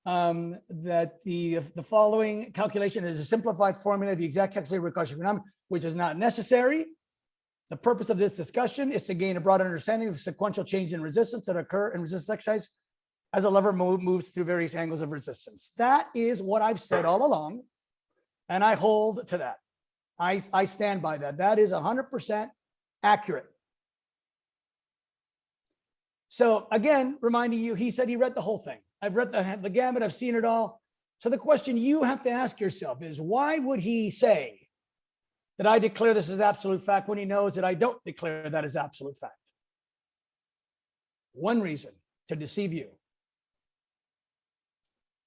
that the following calculation is a simplified formula of the exact calculated recursion, which is not necessary. The purpose of this discussion is to gain a broader understanding of the sequential change in resistance that occur in resistance exercise as a lever moves through various angles of resistance. That is what I've said all along, and I hold to that. I stand by that. That is 100% accurate. So again, reminding you, he said he read the whole thing. I've read the gamut, I've seen it all. So the question you have to ask yourself is, why would he say that I declare this as absolute fact when he knows that I don't declare that as absolute fact? One reason, to deceive you.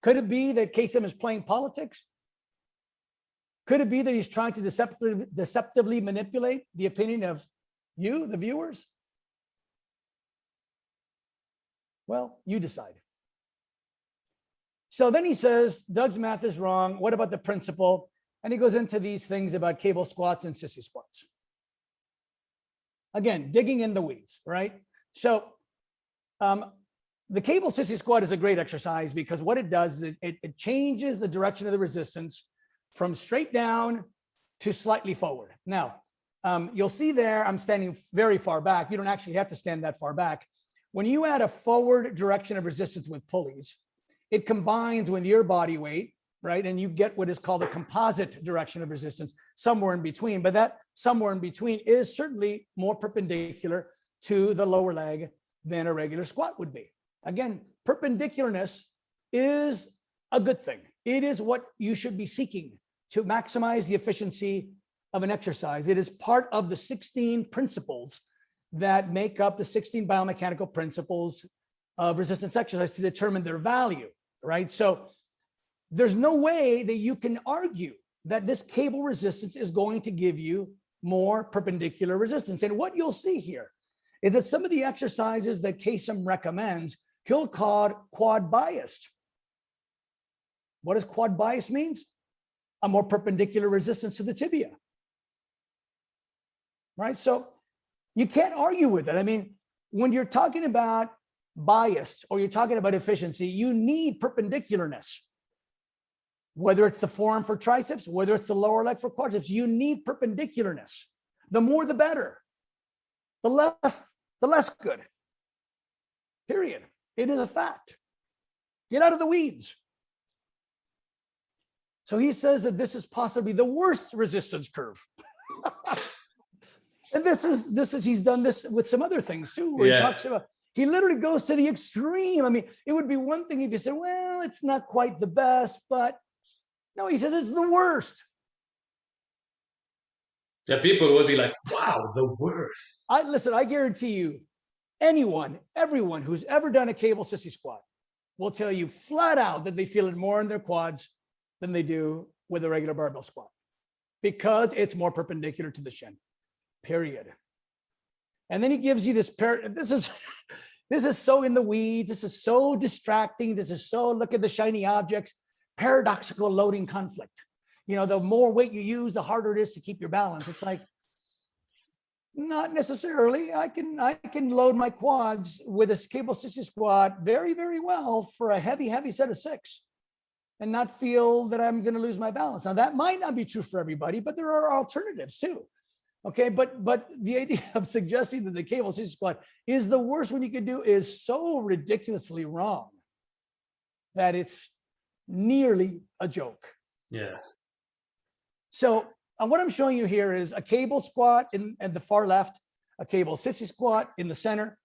Could it be that Kassem is playing politics? Could it be that he's trying to deceptively manipulate the opinion of you, the viewers? Well, you decide. So then he says, Doug's math is wrong. What about the principle? And he goes into these things about cable squats and sissy squats. Again, digging in the weeds, right? So the cable sissy squat is a great exercise because what it does is it changes the direction of the resistance from straight down to slightly forward. Now, you'll see there, I'm standing very far back. You don't actually have to stand that far back. When you add a forward direction of resistance with pulleys, it combines with your body weight, right? And you get what is called a composite direction of resistance, somewhere in between. But that somewhere in between is certainly more perpendicular to the lower leg than a regular squat would be. Again, perpendicularness is a good thing. It is what you should be seeking to maximize the efficiency of an exercise. It is part of the 16 principles that make up the 16 biomechanical principles of resistance exercise to determine their value, right? So there's no way that you can argue that this cable resistance is going to give you more perpendicular resistance. And what you'll see here is that some of the exercises that Kassem recommends, he'll call quad biased. What does quad bias means? A more perpendicular resistance to the tibia, right? So you can't argue with it. I mean, when you're talking about biased or you're talking about efficiency, you need perpendicularness. Whether it's the forearm for triceps, whether it's the lower leg for quadriceps, you need perpendicularness. The more, the better. The less good. Period. It is a fact. Get out of the weeds. So he says that this is possibly the worst resistance curve. And this is he's done this with some other things too, where he talks about, he literally goes to the extreme. I mean, it would be one thing if you said, well, it's not quite the best, but no, he says it's the worst. Yeah, people would be like, wow, the worst. Listen, I guarantee you, everyone who's ever done a cable sissy squat will tell you flat out that they feel it more in their quads than they do with a regular barbell squat, because it's more perpendicular to the shin, period. And then he gives you this this is so in the weeds. This is so distracting. This is so, look at the shiny objects, paradoxical loading conflict. You know, the more weight you use, the harder it is to keep your balance. It's like, not necessarily. I can load my quads with a cable sissy squat very, very well for a heavy set of 6 and not feel that I'm going to lose my balance. Now, that might not be true for everybody, but there are alternatives too. Okay, but the idea of suggesting that the cable sissy squat is the worst one you could do is so ridiculously wrong that it's nearly a joke. Yeah. So what I'm showing you here is a cable squat at the far left, a cable sissy squat in the center,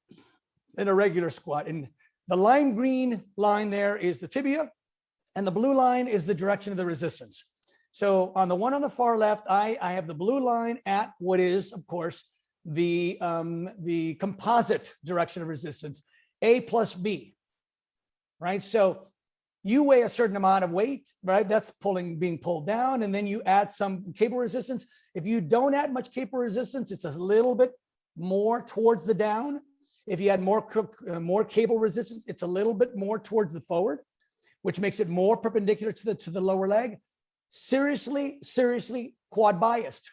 and a regular squat. And the lime green line there is the tibia, and the blue line is the direction of the resistance. So on the one on the far left, I have the blue line at what is, of course, the composite direction of resistance, A plus B, right? So you weigh a certain amount of weight, right? That's being pulled down, and then you add some cable resistance. If you don't add much cable resistance, it's a little bit more towards the down. If you add more cable resistance, it's a little bit more towards the forward, which makes it more perpendicular to the lower leg. Seriously quad biased.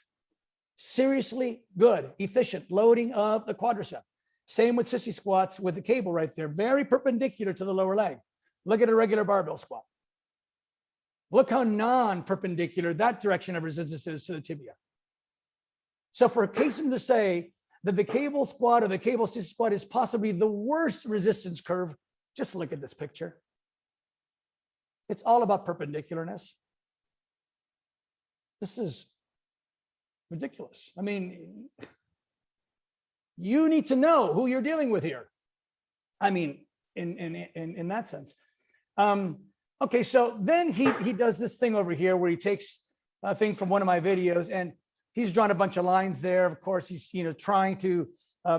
Seriously good, efficient loading of the quadricep. Same with sissy squats with the cable right there, very perpendicular to the lower leg. Look at a regular barbell squat. Look how non-perpendicular that direction of resistance is to the tibia. So for Kassem to say that the cable squat or the cable sissy squat is possibly the worst resistance curve, just look at this picture. It's all about perpendicularness. This is ridiculous. I mean, you need to know who you're dealing with here. I mean, in that sense. Okay, so then he does this thing over here where he takes a thing from one of my videos and he's drawn a bunch of lines there. Of course, he's trying to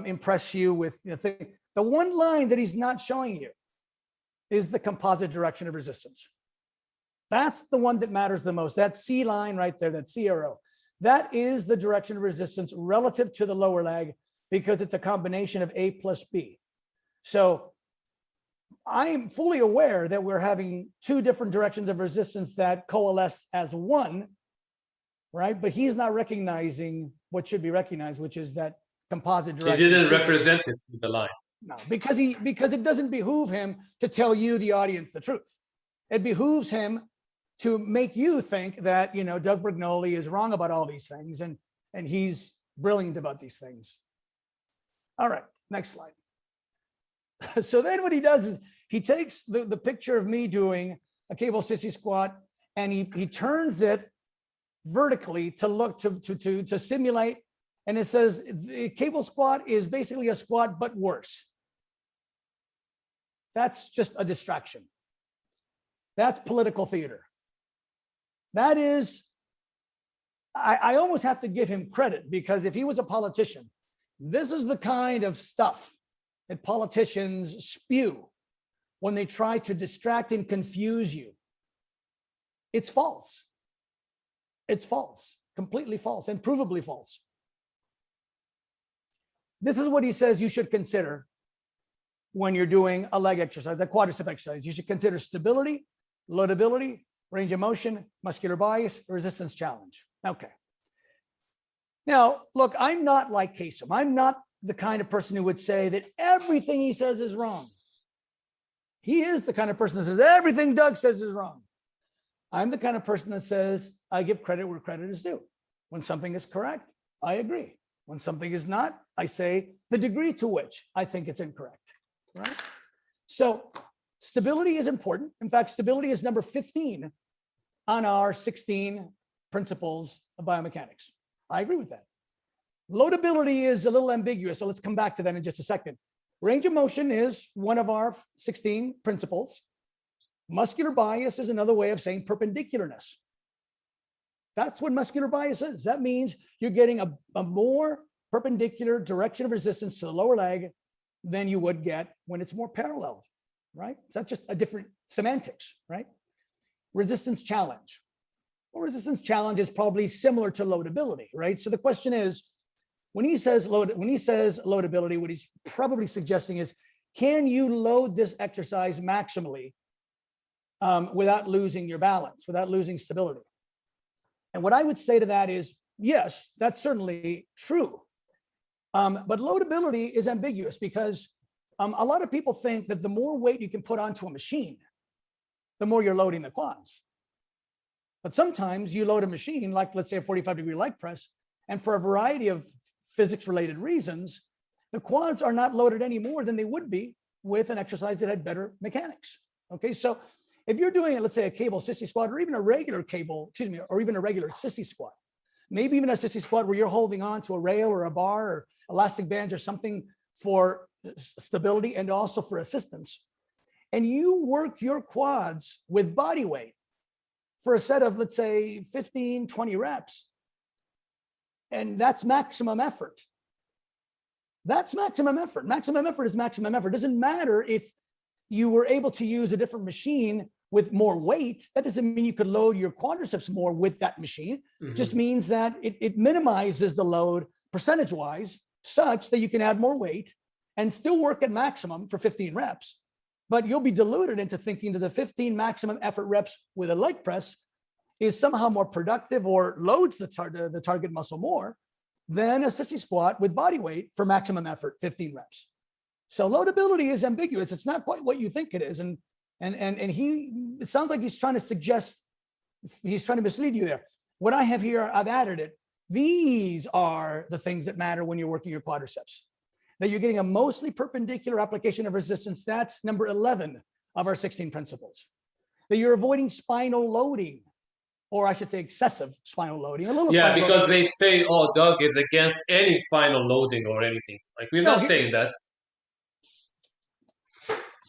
impress you with the one line that he's not showing you is the composite direction of resistance. That's the one that matters the most. That C line right there, that C arrow, that is the direction of resistance relative to the lower leg because it's a combination of A plus B. So I'm fully aware that we're having two different directions of resistance that coalesce as one, right? But he's not recognizing what should be recognized, which is that composite direction. He didn't represent it with the line. No, because it doesn't behoove him to tell you, the audience, the truth. It behooves him to make you think that, Doug Brignole is wrong about all these things and he's brilliant about these things. All right, next slide. So then what he does is he takes the picture of me doing a cable sissy squat and he turns it vertically to look to simulate, and it says the cable squat is basically a squat but worse. That's just a distraction. That's political theater. That is, I almost have to give him credit, because if he was a politician, this is the kind of stuff that politicians spew when they try to distract and confuse you. It's false. It's false, completely false, and provably false. This is what he says you should consider when you're doing a leg exercise, a quadricep exercise. You should consider stability, loadability, range of motion, muscular bias, resistance challenge. Okay. Now, look, I'm not like Kassem. I'm not the kind of person who would say that everything he says is wrong. He is the kind of person that says everything Doug says is wrong. I'm the kind of person that says I give credit where credit is due. When something is correct, I agree. When something is not, I say the degree to which I think it's incorrect, right? So stability is important. In fact, stability is number 15 on our 16 principles of biomechanics. I agree with that. Loadability is a little ambiguous, so let's come back to that in just a second. Range of motion is one of our 16 principles. Muscular bias is another way of saying perpendicularness. That's what muscular bias is. That means you're getting a more perpendicular direction of resistance to the lower leg than you would get when it's more parallel, right? So that's just a different semantics, right? Resistance challenge. Well, resistance challenge is probably similar to loadability, right? So the question is, when he says loadability, what he's probably suggesting is, can you load this exercise maximally without losing your balance, without losing stability? And what I would say to that is, yes, that's certainly true. But loadability is ambiguous because a lot of people think that the more weight you can put onto a machine, the more you're loading the quads. But sometimes you load a machine, like let's say a 45-degree leg press, and for a variety of physics-related reasons, the quads are not loaded any more than they would be with an exercise that had better mechanics. Okay, so if you're doing, let's say, a cable sissy squat, or even a regular cable, or even a regular sissy squat, maybe even a sissy squat where you're holding on to a rail or a bar or elastic band or something for stability and also for assistance, and you work your quads with body weight for a set of, let's say, 15, 20 reps, and that's maximum effort. That's maximum effort. Maximum effort is maximum effort. It doesn't matter if you were able to use a different machine with more weight. That doesn't mean you could load your quadriceps more with that machine. Mm-hmm. It just means that it minimizes the load percentage-wise such that you can add more weight and still work at maximum for 15 reps. But you'll be deluded into thinking that the 15 maximum effort reps with a leg press is somehow more productive or loads the target muscle more than a sissy squat with body weight for maximum effort, 15 reps. So loadability is ambiguous. It's not quite what you think it is. And it sounds like he's trying to suggest, he's trying to mislead you there. What I have here, I've added it. These are the things that matter when you're working your quadriceps. That you're getting a mostly perpendicular application of resistance. That's number 11 of our 16 principles. That you're avoiding spinal loading, or I should say excessive spinal loading. Yeah, because they say, oh, Doug is against any spinal loading or anything. Like, we're not saying that.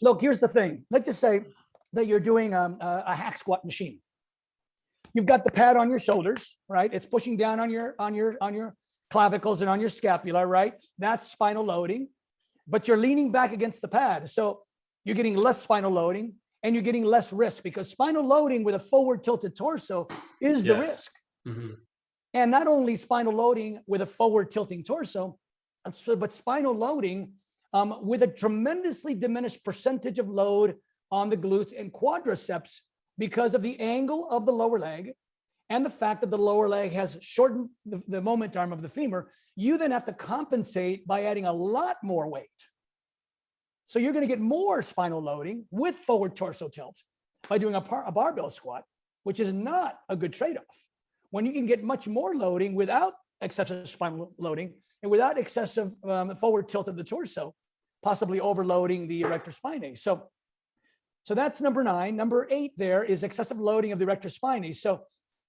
Look, here's the thing. Let's just say that you're doing a hack squat machine. You've got the pad on your shoulders, right? It's pushing down on your clavicles and on your scapula, right? That's spinal loading, but you're leaning back against the pad. So you're getting less spinal loading and you're getting less risk, because spinal loading with a forward tilted torso is the risk. Mm-hmm. And not only spinal loading with a forward tilting torso, but spinal loading with a tremendously diminished percentage of load on the glutes and quadriceps because of the angle of the lower leg and the fact that the lower leg has shortened the moment arm of the femur. You then have to compensate by adding a lot more weight. So you're going to get more spinal loading with forward torso tilt by doing a barbell squat, which is not a good trade-off. When you can get much more loading without excessive spinal loading and without excessive forward tilt of the torso, possibly overloading the erector spinae. So that's number 9. Number 8 there is excessive loading of the erector spinae. So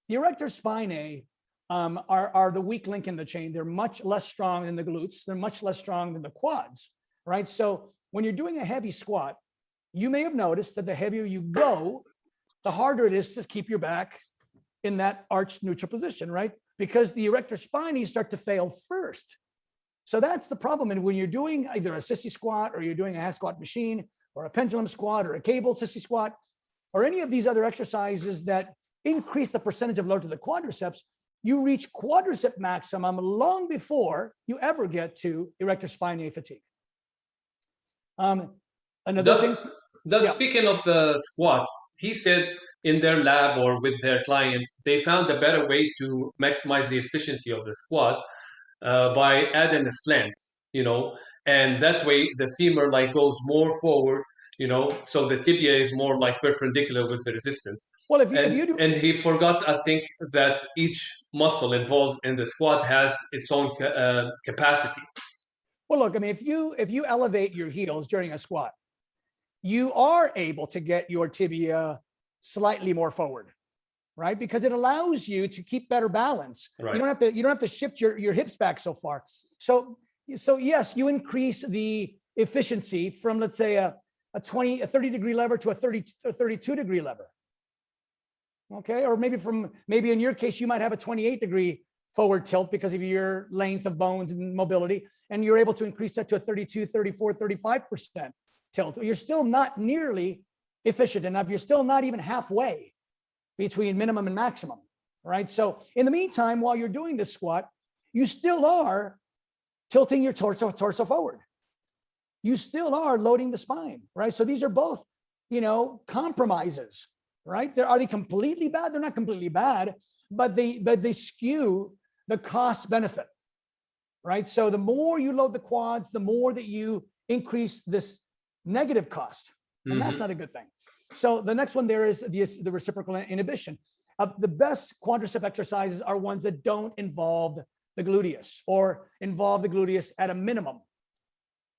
the erector spinae are the weak link in the chain. They're much less strong than the glutes. They're much less strong than the quads, right? So when you're doing a heavy squat, you may have noticed that the heavier you go, the harder it is to keep your back in that arched neutral position, right? Because the erector spinae start to fail first. So that's the problem. And when you're doing either a sissy squat or you're doing a hack squat machine or a pendulum squat or a cable sissy squat or any of these other exercises that increase the percentage of load to the quadriceps, you reach quadricep maximum long before you ever get to erector spinae fatigue. Speaking of the squat, he said in their lab or with their client, they found a better way to maximize the efficiency of the squat by adding a slant, and that way the femur goes more forward, so the tibia is more perpendicular with the resistance. Well, if you do, and he forgot, I think, that each muscle involved in the squat has its own capacity. Well, look, I mean, if you elevate your heels during a squat, you are able to get your tibia slightly more forward. right? Because it allows you to keep better balance. Right. You don't have to shift your hips back so far. So yes, you increase the efficiency from, let's say, a 30 degree lever to a 32 degree lever. Okay, or maybe in your case, you might have a 28 degree forward tilt because of your length of bones and mobility, and you're able to increase that to a 32, 34, 35% tilt. You're still not nearly efficient enough. You're still not even halfway between minimum and maximum, right? So in the meantime, while you're doing this squat, you still are tilting your torso forward. You still are loading the spine, right? So these are both, compromises, right? Are they completely bad? They're not completely bad, but they skew the cost benefit, right? So the more you load the quads, the more that you increase this negative cost, and that's not a good thing. So the next one there is the reciprocal inhibition. The best quadricep exercises are ones that don't involve the gluteus or involve the gluteus at a minimum,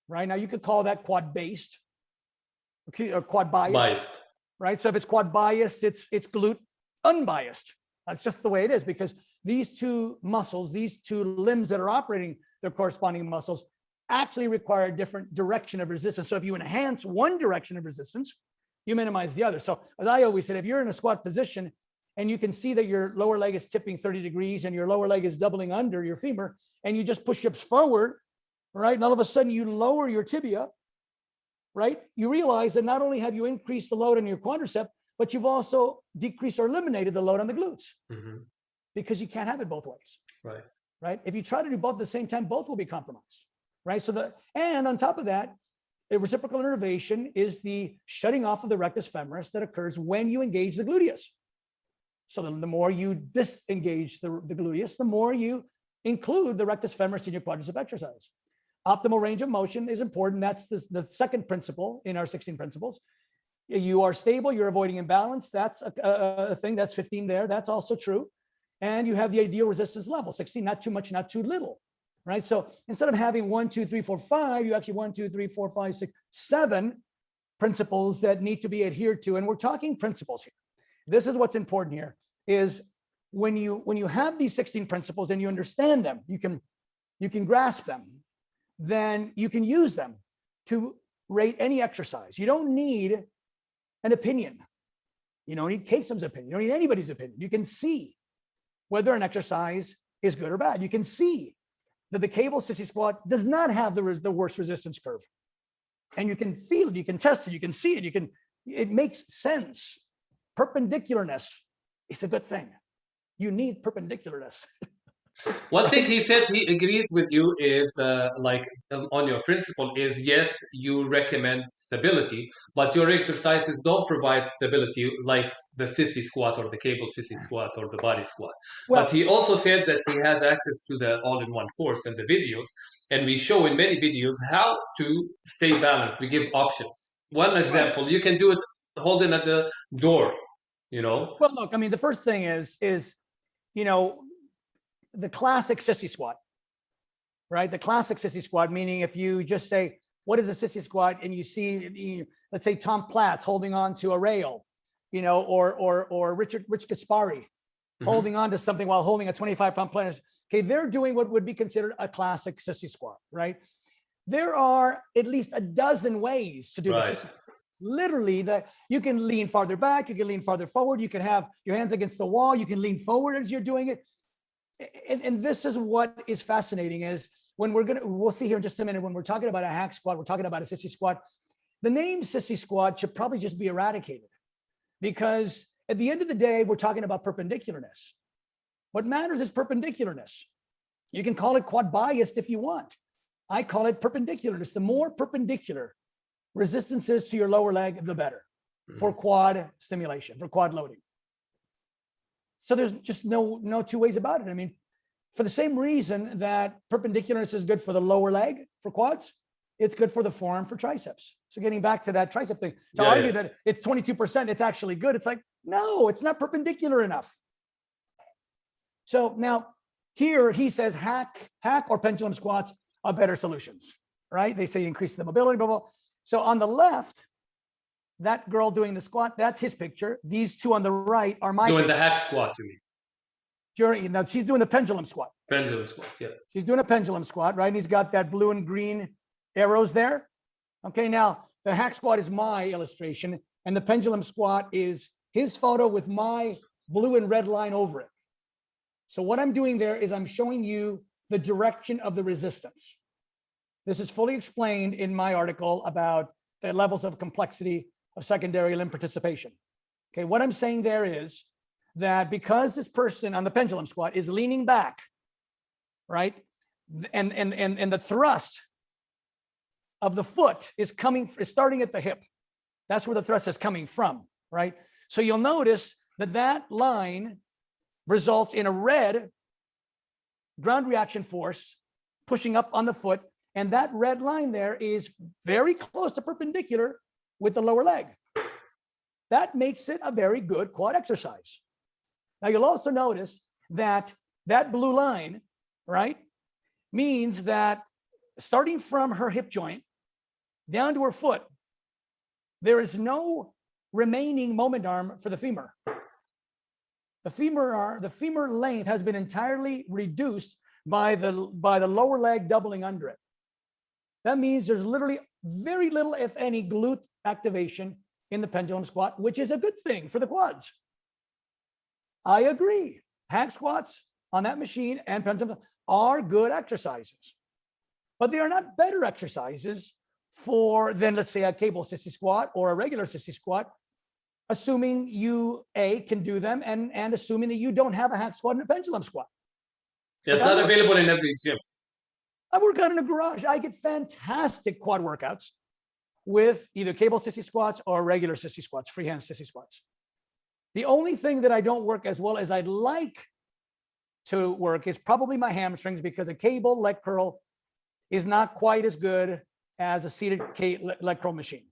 right? Now you could call that quad based or quad biased, right? So if it's quad biased, it's glute unbiased. That's just the way it is, because these two muscles, these two limbs that are operating their corresponding muscles actually require a different direction of resistance. So if you enhance one direction of resistance, you minimize the other. So as I always said, if you're in a squat position and you can see that your lower leg is tipping 30 degrees and your lower leg is doubling under your femur, and you just push hips forward, right? And all of a sudden you lower your tibia, right? You realize that not only have you increased the load on your quadricep, but you've also decreased or eliminated the load on the glutes, because you can't have it both ways. Right. If you try to do both at the same time, both will be compromised. Right. And on top of that, a reciprocal innervation is the shutting off of the rectus femoris that occurs when you engage the gluteus. So the more you disengage the gluteus, the more you include the rectus femoris in your quadricep exercise. Optimal range of motion is important. That's the second principle in our 16 principles. You are stable, you're avoiding imbalance. That's a thing. That's 15 there. That's also true. And you have the ideal resistance level, 16, not too much, not too little, right? So instead of having 1, 2, 3, 4, 5, you actually 1, 2, 3, 4, 5, 6, 7 principles that need to be adhered to. And we're talking principles here. This is what's important here, is when you have these 16 principles and you understand them, you can grasp them, then you can use them to rate any exercise. You don't need an opinion. You don't need Kassem's opinion. You don't need anybody's opinion. You can see whether an exercise is good or bad. You can see that the cable sissy squat does not have the worst resistance curve. And you can feel it, you can test it, you can see it, it makes sense. Perpendicularness is a good thing. You need perpendicularness. One thing he said he agrees with you is on your principle is, yes, you recommend stability, but your exercises don't provide stability like the sissy squat or the cable sissy squat or the body squat. Well, but he also said that he has access to the all-in-one course and the videos, and we show in many videos how to stay balanced. We give options. One example, you can do it holding at the door, Well, look, I mean, the first thing is the classic sissy squat, right? The classic sissy squat, meaning if you just say, what is a sissy squat? And you see, let's say Tom Platz holding on to a rail, or Rich Gaspari holding on to something while holding a 25-pound planche. Okay, they're doing what would be considered a classic sissy squat, right? There are at least a dozen ways to do this. Literally, that you can lean farther back, you can lean farther forward, you can have your hands against the wall, you can lean forward as you're doing it. And this is what is fascinating, is when we'll see here in just a minute, when we're talking about a hack squat, we're talking about a sissy squat. The name sissy squat should probably just be eradicated, because at the end of the day, we're talking about perpendicularness. What matters is perpendicularness. You can call it quad biased if you want. I call it perpendicularness. The more perpendicular resistance is to your lower leg, the better for quad stimulation, for quad loading. So there's just no two ways about it. I mean, for the same reason that perpendicularness is good for the lower leg for quads, it's good for the forearm for triceps. So getting back to that tricep thing, to argue that it's 22%, it's actually good. It's like, no, it's not perpendicular enough. So now here he says hack or pendulum squats are better solutions, right? They say increase the mobility, blah, blah. So on the left, that girl doing the squat, that's his picture. These two on the right are my Doing the picture. hack squat, you mean? Now she's doing the pendulum squat. Pendulum squat, yeah. She's doing a pendulum squat, right? And he's got that blue and green arrows there. Okay, now the hack squat is my illustration, and the pendulum squat is his photo with my blue and red line over it. So what I'm doing there is I'm showing you the direction of the resistance. This is fully explained in my article about the levels of complexity of secondary limb participation. Okay, what I'm saying there is that because this person on the pendulum squat is leaning back, right? And the thrust of the foot is starting at the hip. That's where the thrust is coming from, right? So you'll notice that that line results in a red ground reaction force pushing up on the foot. And that red line there is very close to perpendicular with the lower leg. That makes it a very good quad exercise. Now you'll also notice that that blue line, right, means that starting from her hip joint down to her foot, there is no remaining moment arm for the femur. The femur length has been entirely reduced by the lower leg doubling under it. That means there's literally very little, if any, glute activation in the pendulum squat, which is a good thing for the quads. I agree. Hack squats on that machine and pendulum are good exercises, but they are not better exercises than, let's say, a cable sissy squat or a regular sissy squat, assuming you can do them and assuming that you don't have a hack squat and a pendulum squat. It's not available in every gym. I work out in a garage. I get fantastic quad workouts with either cable sissy squats or regular sissy squats, freehand sissy squats. The only thing that I don't work as well as I'd like to work is probably my hamstrings, because a cable leg curl is not quite as good as a seated leg curl machine.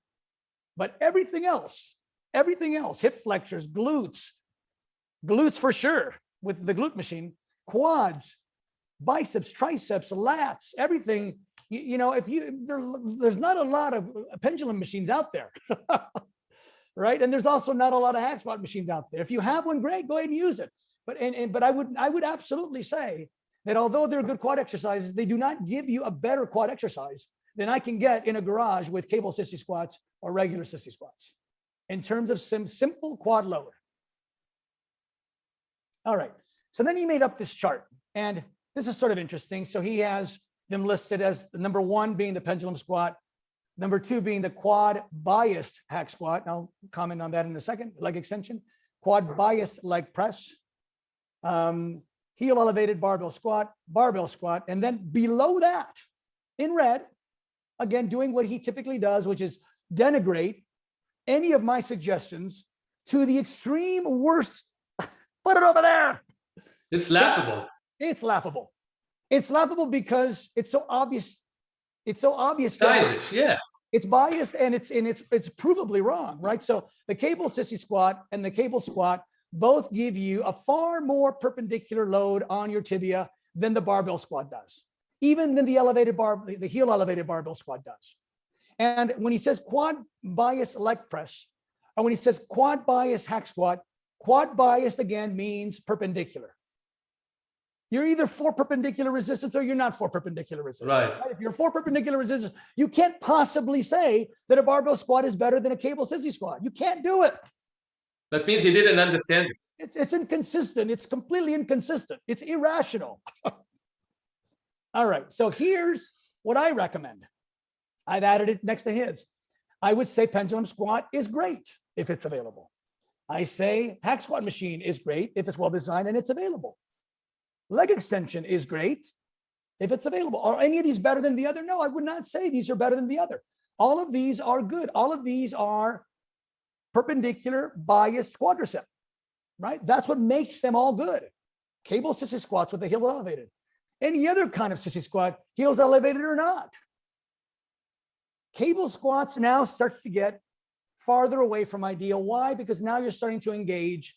But everything else, hip flexors, glutes for sure with the glute machine, quads, biceps, triceps, lats, everything. There's not a lot of pendulum machines out there, right? And there's also not a lot of hack squat machines out there. If you have one, great, go ahead and use it. But I would absolutely say that although they're good quad exercises, they do not give you a better quad exercise than I can get in a garage with cable sissy squats or regular sissy squats in terms of some simple quad lower. All right. So then he made up this chart, and this is sort of interesting. So he has them listed as the number 1 being the pendulum squat, number 2 being the quad biased hack squat. And I'll comment on that in a second. Leg extension, quad biased leg press, heel elevated barbell squat, and then below that in red, again, doing what he typically does, which is denigrate any of my suggestions to the extreme worst. Put it over there. It's laughable. It's laughable. It's laughable because it's so obvious. It's so obvious. Stylish, yeah. It's biased and it's provably wrong, right? So the cable sissy squat and the cable squat both give you a far more perpendicular load on your tibia than the barbell squat does, even than the heel elevated barbell squat does. And when he says quad bias leg press, or when he says quad bias hack squat, quad biased again means perpendicular. You're either for perpendicular resistance or you're not for perpendicular resistance. Right. If you're for perpendicular resistance, you can't possibly say that a barbell squat is better than a cable sissy squat. You can't do it. That means he didn't understand it. It's inconsistent. It's completely inconsistent. It's irrational. All right. So here's what I recommend. I've added it next to his. I would say pendulum squat is great if it's available. I say hack squat machine is great if it's well designed and it's available. Leg extension is great if it's available. Are any of these better than the other? No, I would not say these are better than the other. All of these are good. All of these are perpendicular biased quadricep, right? That's what makes them all good. Cable sissy squats with the heel elevated. Any other kind of sissy squat, heels elevated or not. Cable squats now starts to get farther away from ideal. Why? Because now you're starting to engage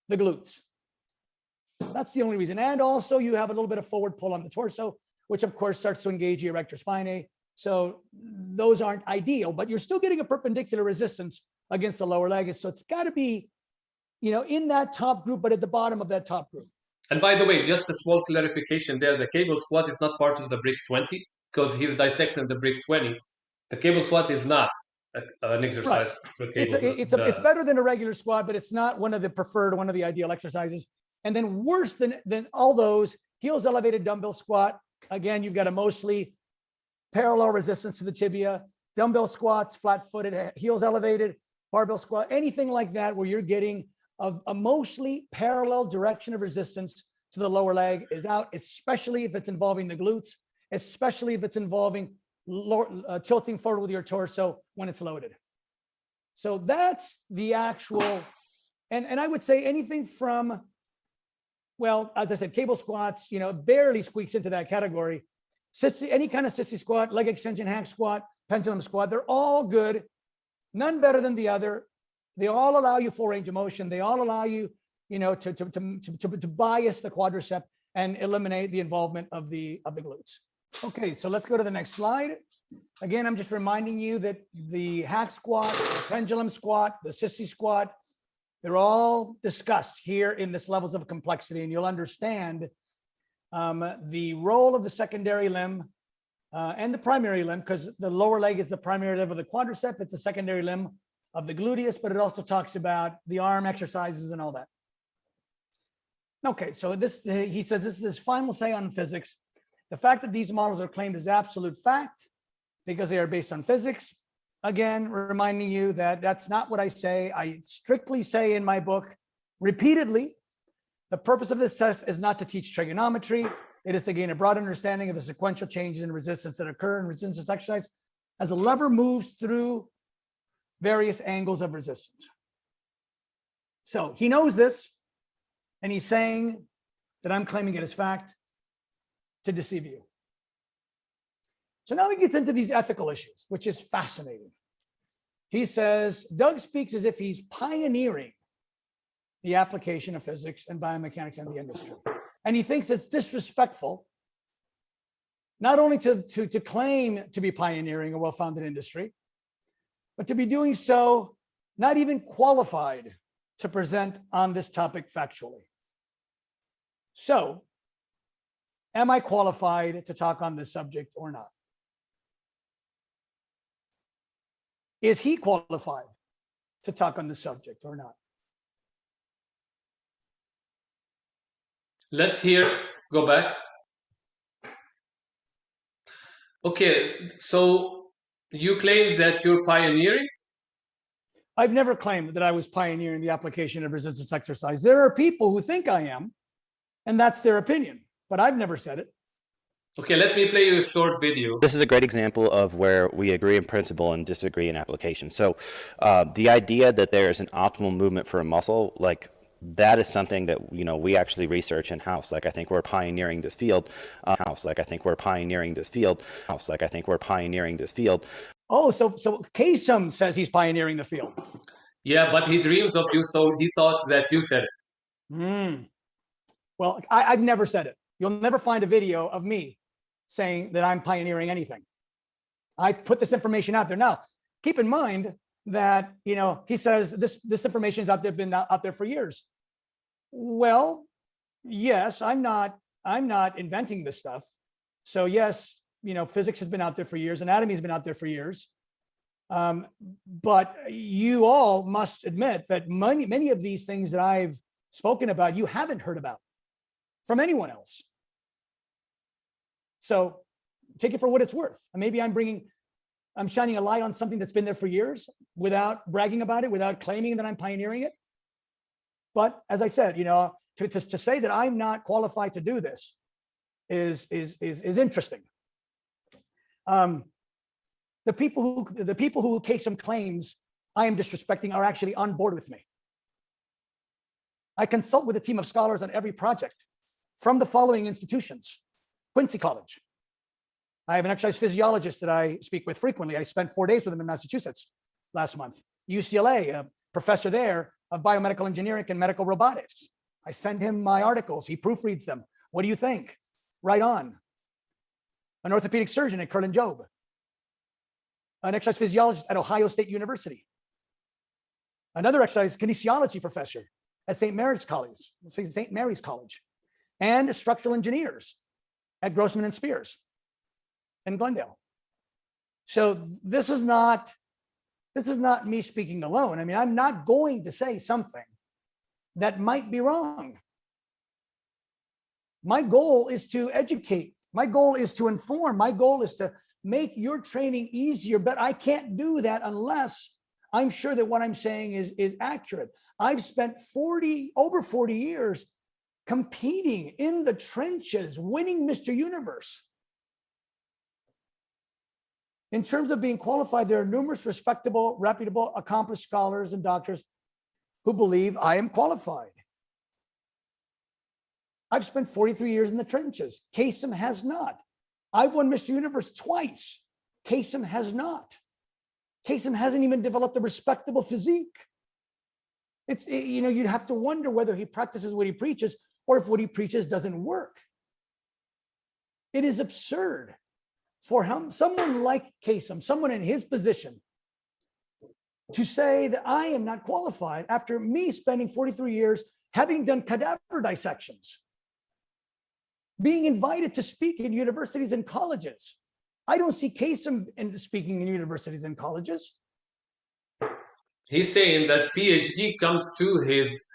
the glutes. That's the only reason. And also you have a little bit of forward pull on the torso, which of course starts to engage your erector spinae. So those aren't ideal, but you're still getting a perpendicular resistance against the lower leg. So it's got to be, in that top group, but at the bottom of that top group. And by the way, just a small clarification there, the cable squat is not part of the brick 20 because he's dissecting the brick 20. The cable squat is not an exercise for cable. It's better than a regular squat, but it's not one of the ideal exercises. And then worse than all those, heels elevated dumbbell squat. Again, you've got a mostly parallel resistance to the tibia. Dumbbell squats, flat-footed, heels elevated, barbell squat, anything like that where you're getting a mostly parallel direction of resistance to the lower leg is out, especially if it's involving the glutes, especially if it's involving tilting forward with your torso when it's loaded. So that's the actual, and I would say anything from, well, as I said, cable squats, barely squeaks into that category. Sissy, any kind of sissy squat, leg extension, hack squat, pendulum squat, they're all good. None better than the other. They all allow you full range of motion. They all allow you, to bias the quadricep and eliminate the involvement of the glutes. Okay, so let's go to the next slide. Again, I'm just reminding you that the hack squat, the pendulum squat, the sissy squat, they're all discussed here in this levels of complexity, and you'll understand the role of the secondary limb and the primary limb, because the lower leg is the primary limb of the quadricep. It's a secondary limb of the gluteus, but it also talks about the arm exercises and all that. Okay, so he says this is his final say on physics. The fact that these models are claimed as absolute fact because they are based on physics. Again, reminding you that that's not what I say. I strictly say in my book repeatedly, the purpose of this test is not to teach trigonometry. It is to gain a broad understanding of the sequential changes in resistance that occur in resistance exercise as a lever moves through various angles of resistance. So he knows this, and he's saying that I'm claiming it as fact to deceive you. So now he gets into these ethical issues, which is fascinating. He says, Doug speaks as if he's pioneering the application of physics and biomechanics in the industry. And he thinks it's disrespectful, not only to claim to be pioneering a well-founded industry, but to be doing so not even qualified to present on this topic factually. So, am I qualified to talk on this subject or not? Is he qualified to talk on this subject or not? Let's go back. Okay, so you claim that you're pioneering? I've never claimed that I was pioneering the application of resistance exercise. There are people who think I am, and that's their opinion, but I've never said it. Okay, let me play you a short video. This is a great example of where we agree in principle and disagree in application. So the idea that there is an optimal movement for a muscle, like that is something that, we actually research in-house. Like, I think we're pioneering this field. Oh, so Kassem says he's pioneering the field. Yeah, but he dreams of you, so he thought that you said it. Well, I've never said it. You'll never find a video of me saying that I'm pioneering anything. I put this information out there. Now, keep in mind that, he says this information's been out there for years. Well, yes, I'm not inventing this stuff. So yes, physics has been out there for years, anatomy has been out there for years. But you all must admit that many of these things that I've spoken about, you haven't heard about from anyone else. So take it for what it's worth. And maybe I'm shining a light on something that's been there for years without bragging about it, without claiming that I'm pioneering it. But as I said, to say that I'm not qualified to do this is interesting. The people who Kassem claims I am disrespecting are actually on board with me. I consult with a team of scholars on every project from the following institutions: Quincy College. I have an exercise physiologist that I speak with frequently. I spent 4 days with him in Massachusetts last month. UCLA, a professor there of biomedical engineering and medical robotics. I send him my articles. He proofreads them. What do you think? Right on. An orthopedic surgeon at Kerlan Jobe. An exercise physiologist at Ohio State University. Another exercise, kinesiology professor at St. Mary's College, and structural engineers at Grossman and Spears in Glendale. So this is not me speaking alone. I mean, I'm not going to say something that might be wrong. My goal is to educate. My goal is to inform. My goal is to make your training easier, but I can't do that unless I'm sure that what I'm saying is accurate. I've spent over 40 years competing in the trenches, winning Mr. Universe. In terms of being qualified, there are numerous respectable, reputable, accomplished scholars and doctors who believe I am qualified. I've spent 43 years in the trenches. Kassem has not. I've won Mr. Universe twice. Kassem has not. Kassem hasn't even developed a respectable physique. You'd have to wonder whether he practices what he preaches or if what he preaches doesn't work. It is absurd for him, someone like Kassem, someone in his position, to say that I am not qualified after me spending 43 years having done cadaver dissections, being invited to speak in universities and colleges. I don't see Kassem speaking in universities and colleges. He's saying that PhD comes to his,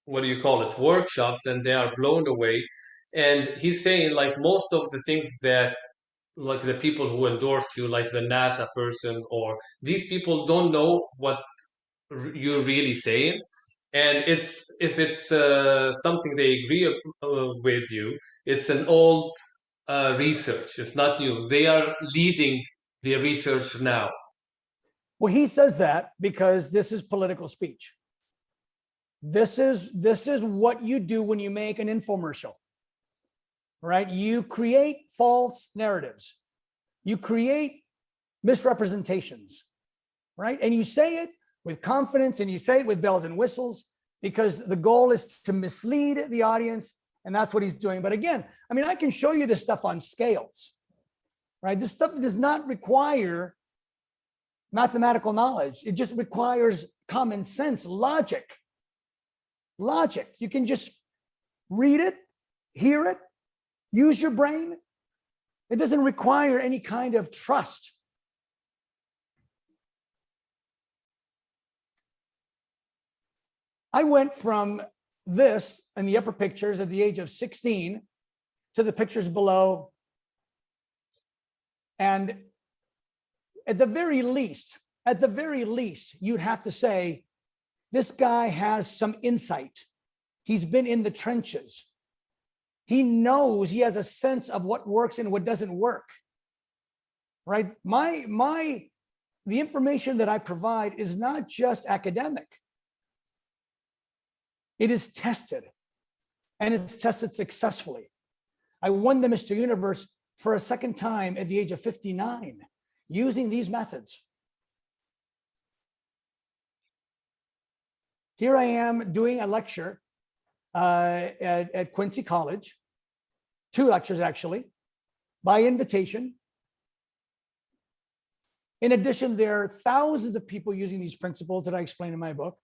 workshops, and they are blown away. And he's saying, like, most of the things that, like, the people who endorsed you, like the NASA person, or these people don't know what you're really saying. And if it's something they agree with you, it's an old research. It's not new. They are leading the research now. Well, he says that because this is political speech. This is what you do when you make an infomercial, right? You create false narratives. You create misrepresentations, right? And you say it with confidence and you say it with bells and whistles because the goal is to mislead the audience, and that's what he's doing. But again, I mean, I can show you this stuff on scales, right? This stuff does not require mathematical knowledge. It just requires common sense, logic. Logic. You can just read it, hear it, use your brain. It doesn't require any kind of trust. I went from this in the upper pictures at the age of 16 to the pictures below. And at the very least, you'd have to say, this guy has some insight. He's been in the trenches. He knows, he has a sense of what works and what doesn't work, right? The information that I provide is not just academic. It is tested, and it's tested successfully. I won the Mr. Universe for a second time at the age of 59 using these methods. Here I am doing a lecture at Quincy College, 2 lectures actually, by invitation. In addition, there are thousands of people using these principles that I explain in my book,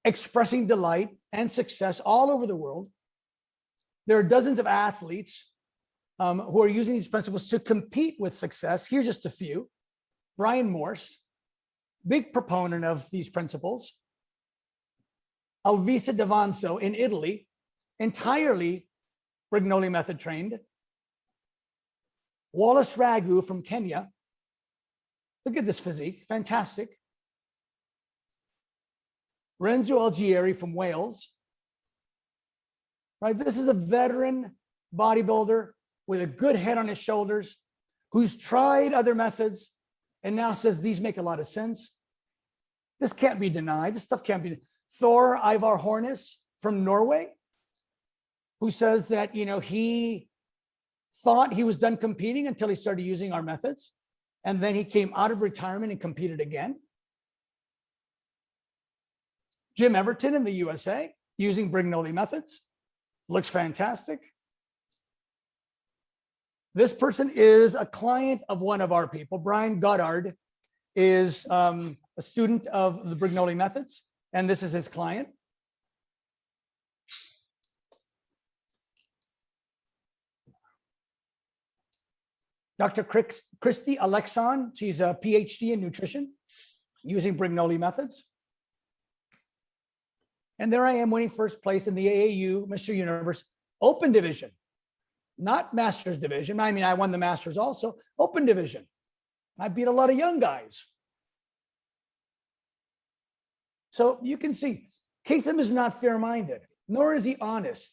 expressing delight and success all over the world. There are dozens of athletes who are using these principles to compete with success. Here's just a few. Brian Morse, big proponent of these principles. Alvisa D'Avanzo in Italy, entirely Brignole method trained. Wallace Ragu from Kenya. Look at this physique, fantastic. Renzo Algieri from Wales. Right, this is a veteran bodybuilder with a good head on his shoulders, who's tried other methods and now says these make a lot of sense. This can't be denied. This stuff can't be. Thor Ivar Hornes from Norway, who says that, he thought he was done competing until he started using our methods. And then he came out of retirement and competed again. Jim Everton in the USA using Brignole methods. Looks fantastic. This person is a client of one of our people. Brian Goddard is a student of the Brignole methods, and this is his client. Dr. Christy Alexon, she's a PhD in nutrition using Brignole methods. And there I am winning first place in the AAU Mr. Universe Open Division, not Masters Division. I mean, I won the Masters also, Open Division. I beat a lot of young guys. So you can see, Kassem is not fair-minded, nor is he honest.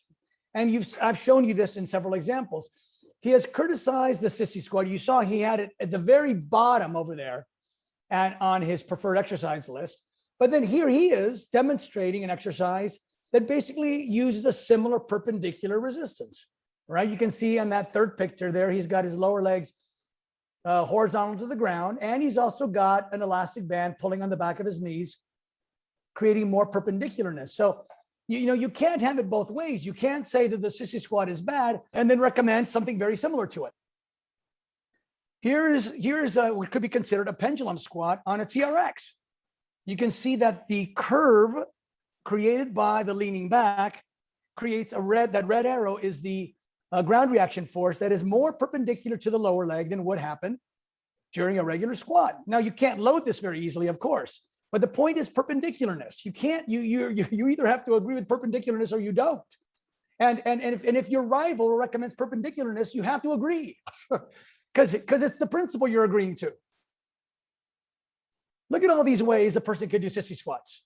And I've shown you this in several examples. He has criticized the sissy squat. You saw he had it at the very bottom over there and on his preferred exercise list. But then here he is demonstrating an exercise that basically uses a similar perpendicular resistance, right? You can see on that third picture there, he's got his lower legs horizontal to the ground, and he's also got an elastic band pulling on the back of his knees, creating more perpendicularness. So, you can't have it both ways. You can't say that the sissy squat is bad and then recommend something very similar to it. Here's what could be considered a pendulum squat on a TRX. You can see that the curve created by the leaning back creates that red arrow is the ground reaction force that is more perpendicular to the lower leg than would happen during a regular squat. Now, you can't load this very easily, of course, but the point is perpendicularness. You can't, you either have to agree with perpendicularness or you don't. And if your rival recommends perpendicularness, you have to agree because it's the principle you're agreeing to. Look at all these ways a person could do sissy squats.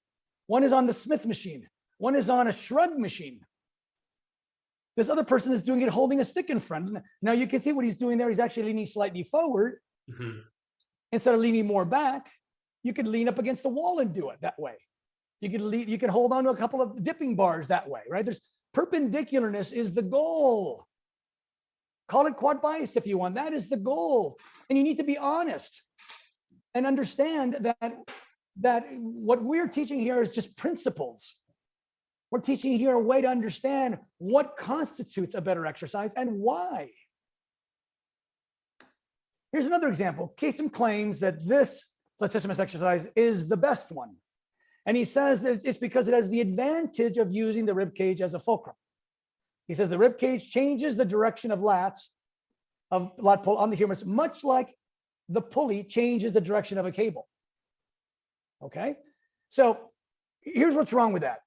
One is on the Smith machine. One is on a shrug machine. This other person is doing it holding a stick in front. Now you can see what he's doing there. He's actually leaning slightly forward. Mm-hmm. Instead of leaning more back, you could lean up against the wall and do it that way. You could hold on to a couple of dipping bars that way, right? There's perpendicularness is the goal. Call it quad bias if you want. That is the goal. And you need to be honest and understand that what we're teaching here is just principles. We're teaching here a way to understand what constitutes a better exercise and why. Here's another example. Kassem claims that this plexismus exercise is the best one. And he says that it's because it has the advantage of using the rib cage as a fulcrum. He says the rib cage changes the direction of lat pull on the humerus, much like the pulley changes the direction of a cable. Okay, so here's what's wrong with that.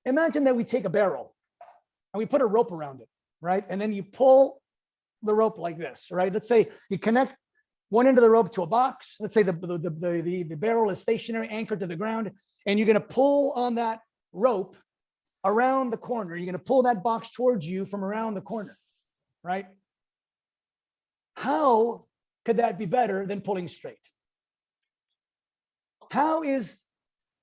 Imagine that we take a barrel and we put a rope around it, right? And then you pull the rope like this, right? Let's say you connect one end of the rope to a box. Let's say the barrel is stationary, anchored to the ground, and you're going to pull on that rope around the corner. You're going to pull that box towards you from around the corner, right? How could that be better than pulling straight? How is,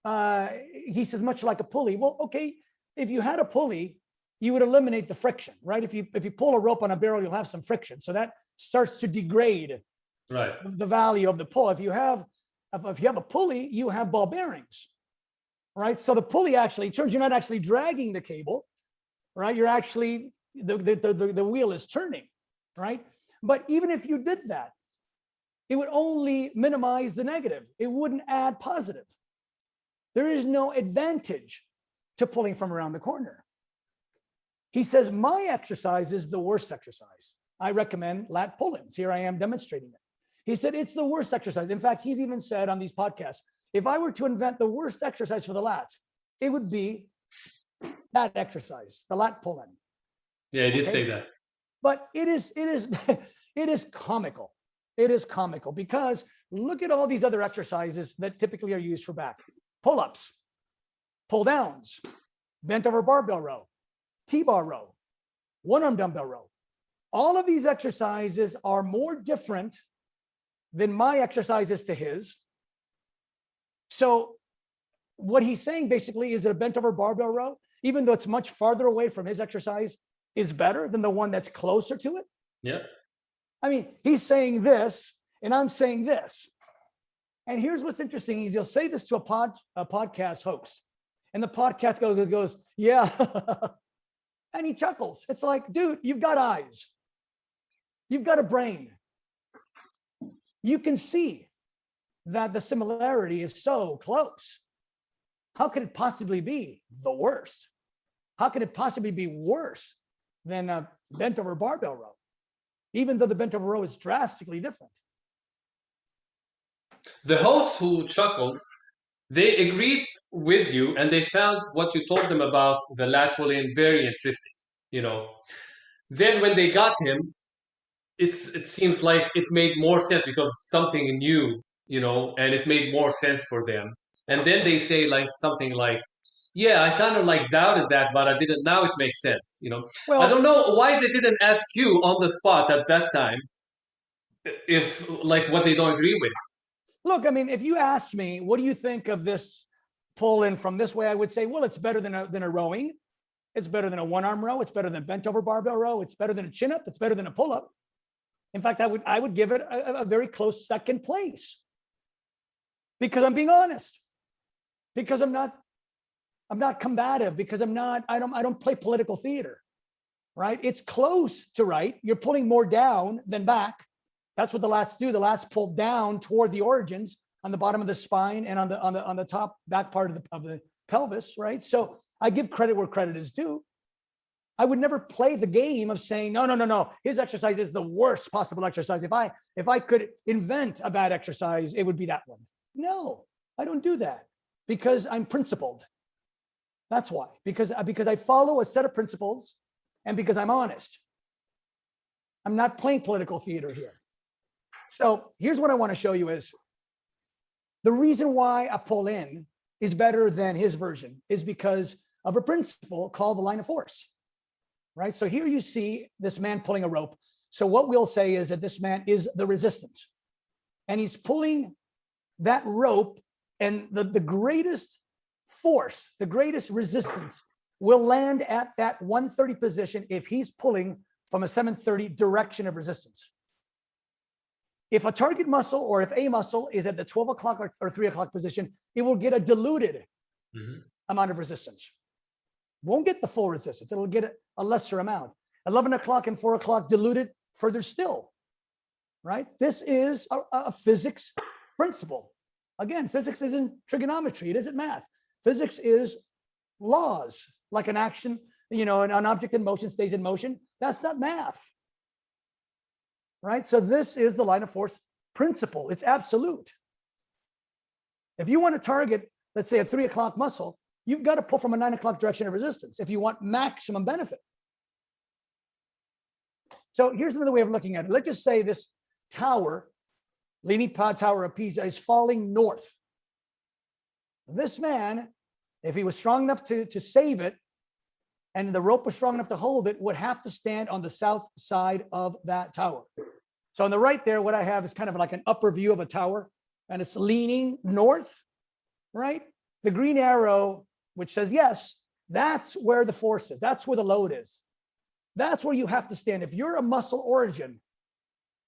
he says, much like a pulley. Well, okay, if you had a pulley, you would eliminate the friction, right? If you pull a rope on a barrel, you'll have some friction. So that starts to degrade the value of the pull. If you have a pulley, you have ball bearings, right? So the pulley actually turns, you're not actually dragging the cable, right? You're actually, the wheel is turning, right? But even if you did that, it would only minimize the negative. It wouldn't add positive. There is no advantage to pulling from around the corner. He says, my exercise is the worst exercise. I recommend lat pull-ins. Here I am demonstrating it. He said, it's the worst exercise. In fact, he's even said on these podcasts, if I were to invent the worst exercise for the lats, it would be that exercise, the lat pull-in. Yeah, he did say that. But it is comical. It is comical because look at all these other exercises that typically are used for back. Pull-ups, pull-downs, bent over barbell row, T-bar row, one-arm dumbbell row. All of these exercises are more different than my exercises to his. So what he's saying basically is that a bent over barbell row, even though it's much farther away from his exercise, is better than the one that's closer to it. Yeah. I mean, he's saying this, and I'm saying this. And here's what's interesting is he'll say this to a podcast host, and the podcast goes, yeah. And he chuckles. It's like, dude, you've got eyes. You've got a brain. You can see. that the similarity is so close. How could it possibly be the worst? How could it possibly be worse than a bent over barbell row, even though the bent over row is drastically different? The hosts who chuckled, they agreed with you and they found what you told them about the lat pull-in very interesting. You know, then when they got him, it seems like it made more sense because something new, you know, and it made more sense for them. And then they say like something like, yeah, I kind of like doubted that, but I didn't. Now it makes sense. You know, I don't Well, know why they didn't ask you on the spot at that time if like what they don't agree with. look, I mean, if you asked me, what do you think of this pull in from this way, I would say, well, it's better than a rowing. It's better than a one-arm row. It's better than bent over barbell row. It's better than a chin up. It's better than a pull up. In fact, I would give it a very close second place, because I'm being honest, because I'm not combative, because I don't play political theater, right? It's close to right. You're pulling more down than back. That's what the lats do. The lats pull down toward the origins on the bottom of the spine and on the top back part of the pelvis, right? So I give credit where credit is due. I would never play the game of saying, no. His exercise is the worst possible exercise. If I could invent a bad exercise, it would be that one. No, I don't do that, because I'm principled. That's why, because I follow a set of principles, and because I'm honest. I'm not playing political theater here. So here's what I want to show you is the reason why a pull in is better than his version is because of a principle called the line of force, right? So here you see this man pulling a rope. So what we'll say is that this man is the resistance, and he's pulling that rope, and the greatest force, the greatest resistance will land at that 130 position if he's pulling from a 730 direction of resistance. If a target muscle, or if a muscle is at the 12 o'clock or 3 o'clock position, it will get a diluted amount of resistance. Won't get the full resistance. It'll get a lesser amount. 11 o'clock and 4 o'clock diluted further still, right? This is a physics principle. Again, physics isn't trigonometry. It isn't math. Physics is laws, like an action, you know, an object in motion stays in motion. That's not math, right? So this is the line of force principle. It's absolute. If you want to target, let's say, a 3 o'clock muscle, you've got to pull from a 9 o'clock direction of resistance if you want maximum benefit. So here's another way of looking at it. Let's just say this tower, Leaning Tower of Pisa, is falling north. This man, if he was strong enough to save it, and the rope was strong enough to hold it, would have to stand on the south side of that tower. So on the right there, what I have is kind of like an upper view of a tower, and it's leaning north, right? The green arrow, which says yes, that's where the force is. That's where the load is. That's where you have to stand. If you're a muscle origin,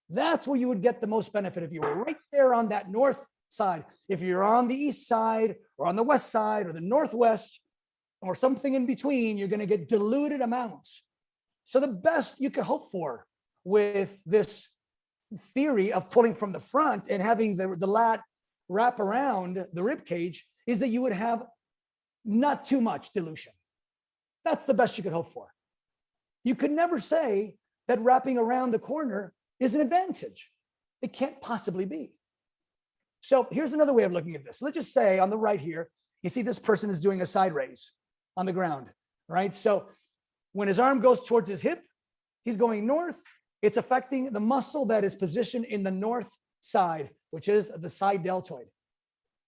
that's where you would get the most benefit if you were right there on that north side. If you're on the east side or on the west side or the northwest or something in between, you're going to get diluted amounts. So the best you could hope for with this theory of pulling from the front and having the lat wrap around the rib cage is that you would have not too much dilution. That's the best you could hope for. You could never say that wrapping around the corner is an advantage. It can't possibly be. So here's another way of looking at this. Let's just say on the right here, you see this person is doing a side raise on the ground, right? So when his arm goes towards his hip, he's going north. It's affecting the muscle that is positioned in the north side, which is the side deltoid.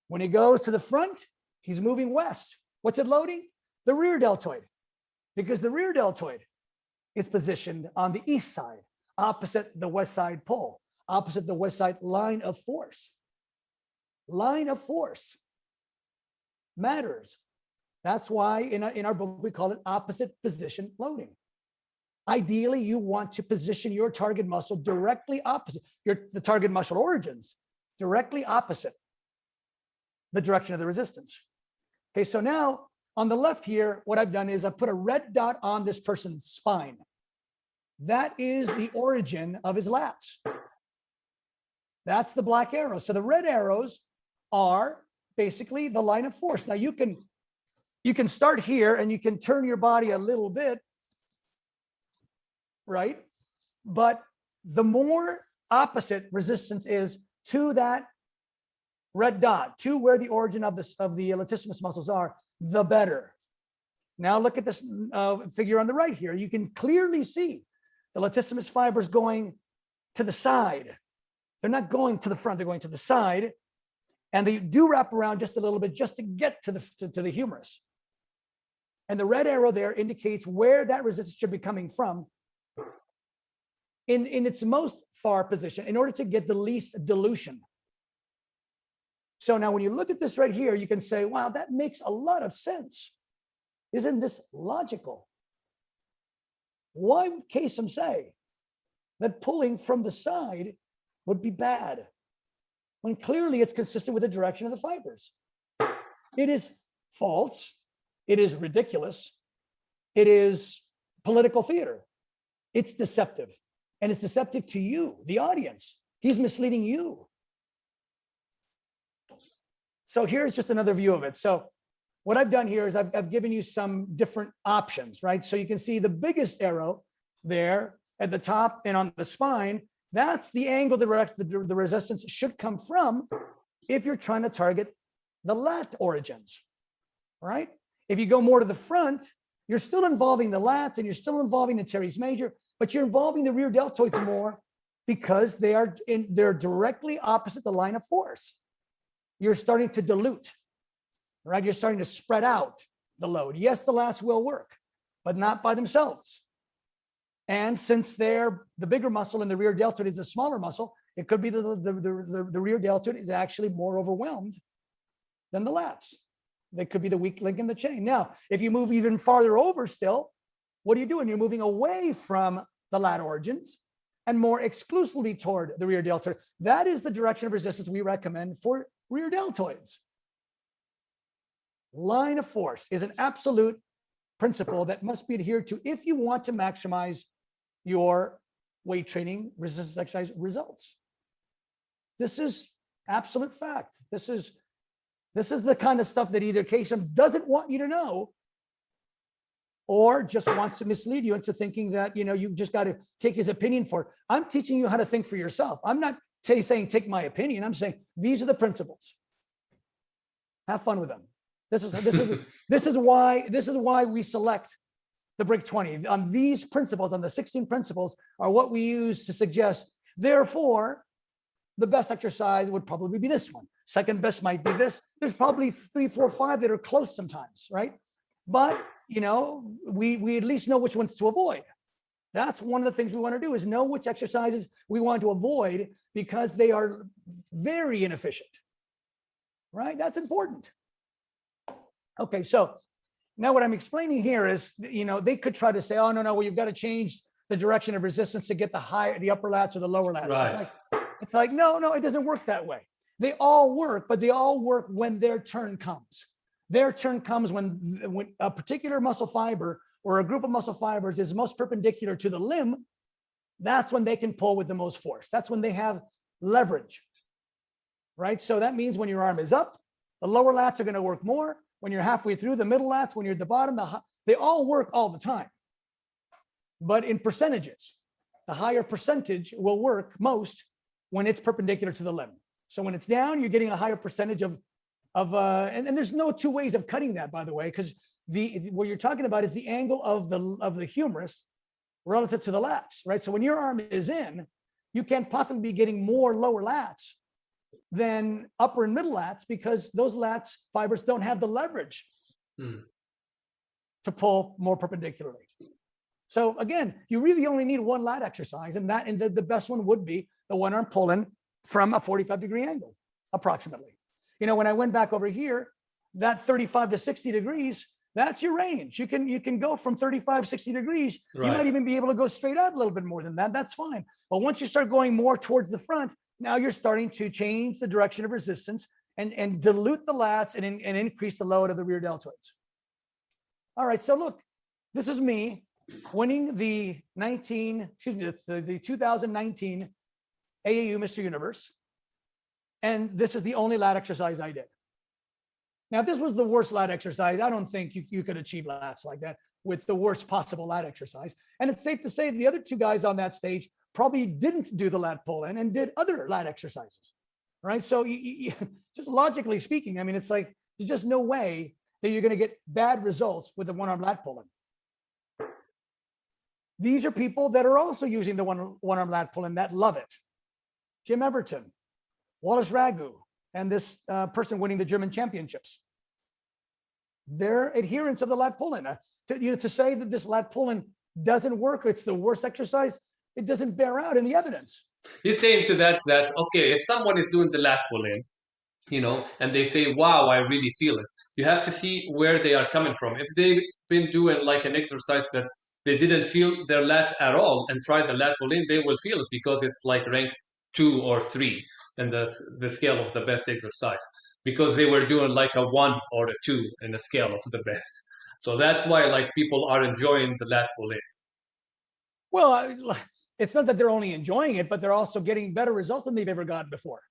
When he goes to the front, he's moving west. What's it loading? The rear deltoid, because the rear deltoid is positioned on the east side, opposite the west side pull, opposite the west side line of force. Line of force matters. That's why in our book, we call it opposite position loading. Ideally, you want to position your target muscle directly opposite, the target muscle origins, directly opposite the direction of the resistance. Okay, so now on the left here, what I've done is I've put a red dot on this person's spine. That is the origin of his lats. That's the black arrow. So the red arrows are basically the line of force. Now you can start here and you can turn your body a little bit, right? But the more opposite resistance is to that red dot, to where the origin of the latissimus muscles are, the better. Now look at this figure on the right here. You can clearly see the latissimus fibers going to the side. They're not going to the front, they're going to the side. And they do wrap around just a little bit just to get to the humerus. And the red arrow there indicates where that resistance should be coming from in its most far position in order to get the least dilution. So now when you look at this right here, you can say, wow, that makes a lot of sense. Isn't this logical? Why would Kassem say that pulling from the side would be bad when clearly it's consistent with the direction of the fibers? It is false. It is ridiculous. It is political theater. It's deceptive. And it's deceptive to you, the audience. He's misleading you. So here's just another view of it. So what I've done here is I've given you some different options, right? So you can see the biggest arrow there at the top and on the spine. That's the angle the resistance should come from if you're trying to target the lat origins, right? If you go more to the front, you're still involving the lats and you're still involving the teres major, but you're involving the rear deltoids more because they're directly opposite the line of force. You're starting to dilute, right? You're starting to spread out the load. Yes, the lats will work, but not by themselves. And since they're the bigger muscle and the rear deltoid is a smaller muscle, it could be the rear deltoid is actually more overwhelmed than the lats. They could be the weak link in the chain. Now, if you move even farther over still, what are you doing? You're moving away from the lat origins and more exclusively toward the rear deltoid. That is the direction of resistance we recommend for rear deltoids. Line of force is an absolute principle that must be adhered to if you want to maximize your weight training resistance exercise results. This is absolute fact. This is the kind of stuff that either Kassem doesn't want you to know or just wants to mislead you into thinking that, you know, you've just got to take his opinion for it. I'm teaching you how to think for yourself. I'm not saying take my opinion. I'm saying these are the principles. Have fun with them. This is why we select the Brick 20. On these principles, on the 16 principles, are what we use to suggest. Therefore, the best exercise would probably be this one. Second best might be this. There's probably 3, 4, 5 that are close sometimes, right? But you know, we at least know which ones to avoid. That's one of the things we want to do, is know which exercises we want to avoid because they are very inefficient, right? That's important. Okay, so now what I'm explaining here is, you know, they could try to say, oh, no, well, you've got to change the direction of resistance to get the upper lats or the lower lats. Right. It's like, no, it doesn't work that way. They all work, but they all work when their turn comes. Their turn comes when a particular muscle fiber or a group of muscle fibers is most perpendicular to the limb. That's when they can pull with the most force. That's when they have leverage, right? So that means when your arm is up, the lower lats are going to work more. When you're halfway through, the middle lats, when you're at the bottom, they all work all the time. But in percentages, the higher percentage will work most when it's perpendicular to the limb. So when it's down, you're getting a higher percentage and there's no two ways of cutting that, by the way, because what you're talking about is the angle of the humerus relative to the lats, right? So when your arm is in, you can't possibly be getting more lower lats than upper and middle lats because those lats fibers don't have the leverage to pull more perpendicularly. So again, you really only need one lat exercise, and the best one would be the one arm pulling from a 45-degree angle, approximately. You know, when I went back over here, that 35 to 60 degrees, that's your range. You can go from 35, 60 degrees. Right. You might even be able to go straight out a little bit more than that. That's fine. But once you start going more towards the front, now you're starting to change the direction of resistance and dilute the lats and increase the load of the rear deltoids. All right, so look, this is me winning the 2019 AAU Mr. Universe. And this is the only lat exercise I did. Now, if this was the worst lat exercise, I don't think you could achieve lats like that with the worst possible lat exercise. And it's safe to say the other two guys on that stage probably didn't do the lat pull in and did other lat exercises, right? So just logically speaking, I mean, it's like, there's just no way that you're going to get bad results with the one-arm lat pull in. These are people that are also using the one-arm lat pull in that love it. Jim Everton, Wallace Ragu, and this person winning the German championships. They're adherents of the lat pull in. To say that this lat pull in doesn't work, it's the worst exercise, it doesn't bear out in the evidence. He's saying to that, okay, if someone is doing the lat pull in, and they say, wow, I really feel it. You have to see where they are coming from. If they've been doing like an exercise that they didn't feel their lats at all and try the lat pull in, they will feel it because it's like ranked 2 or 3 in the scale of the best exercise, because they were doing like a 1 or a 2 in the scale of the best. So that's why like people are enjoying the lat pull in. Well, it's not that they're only enjoying it, but they're also getting better results than they've ever gotten before.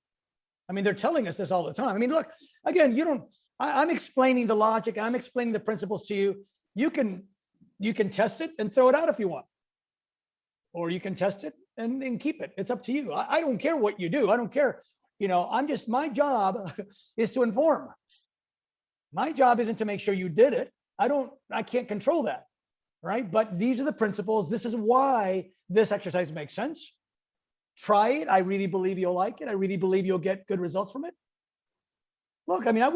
I mean, they're telling us this all the time. I mean, look, again, I'm explaining the logic. I'm explaining the principles to you. You can test it and throw it out if you want, or you can test it and keep it. It's up to you. I don't care what you do. I don't care. My job is to inform. My job isn't to make sure you did it. I can't control that, right? But these are the principles. This is why this exercise makes sense. Try it. I really believe you'll like it. I really believe you'll get good results from it. Look, I mean, I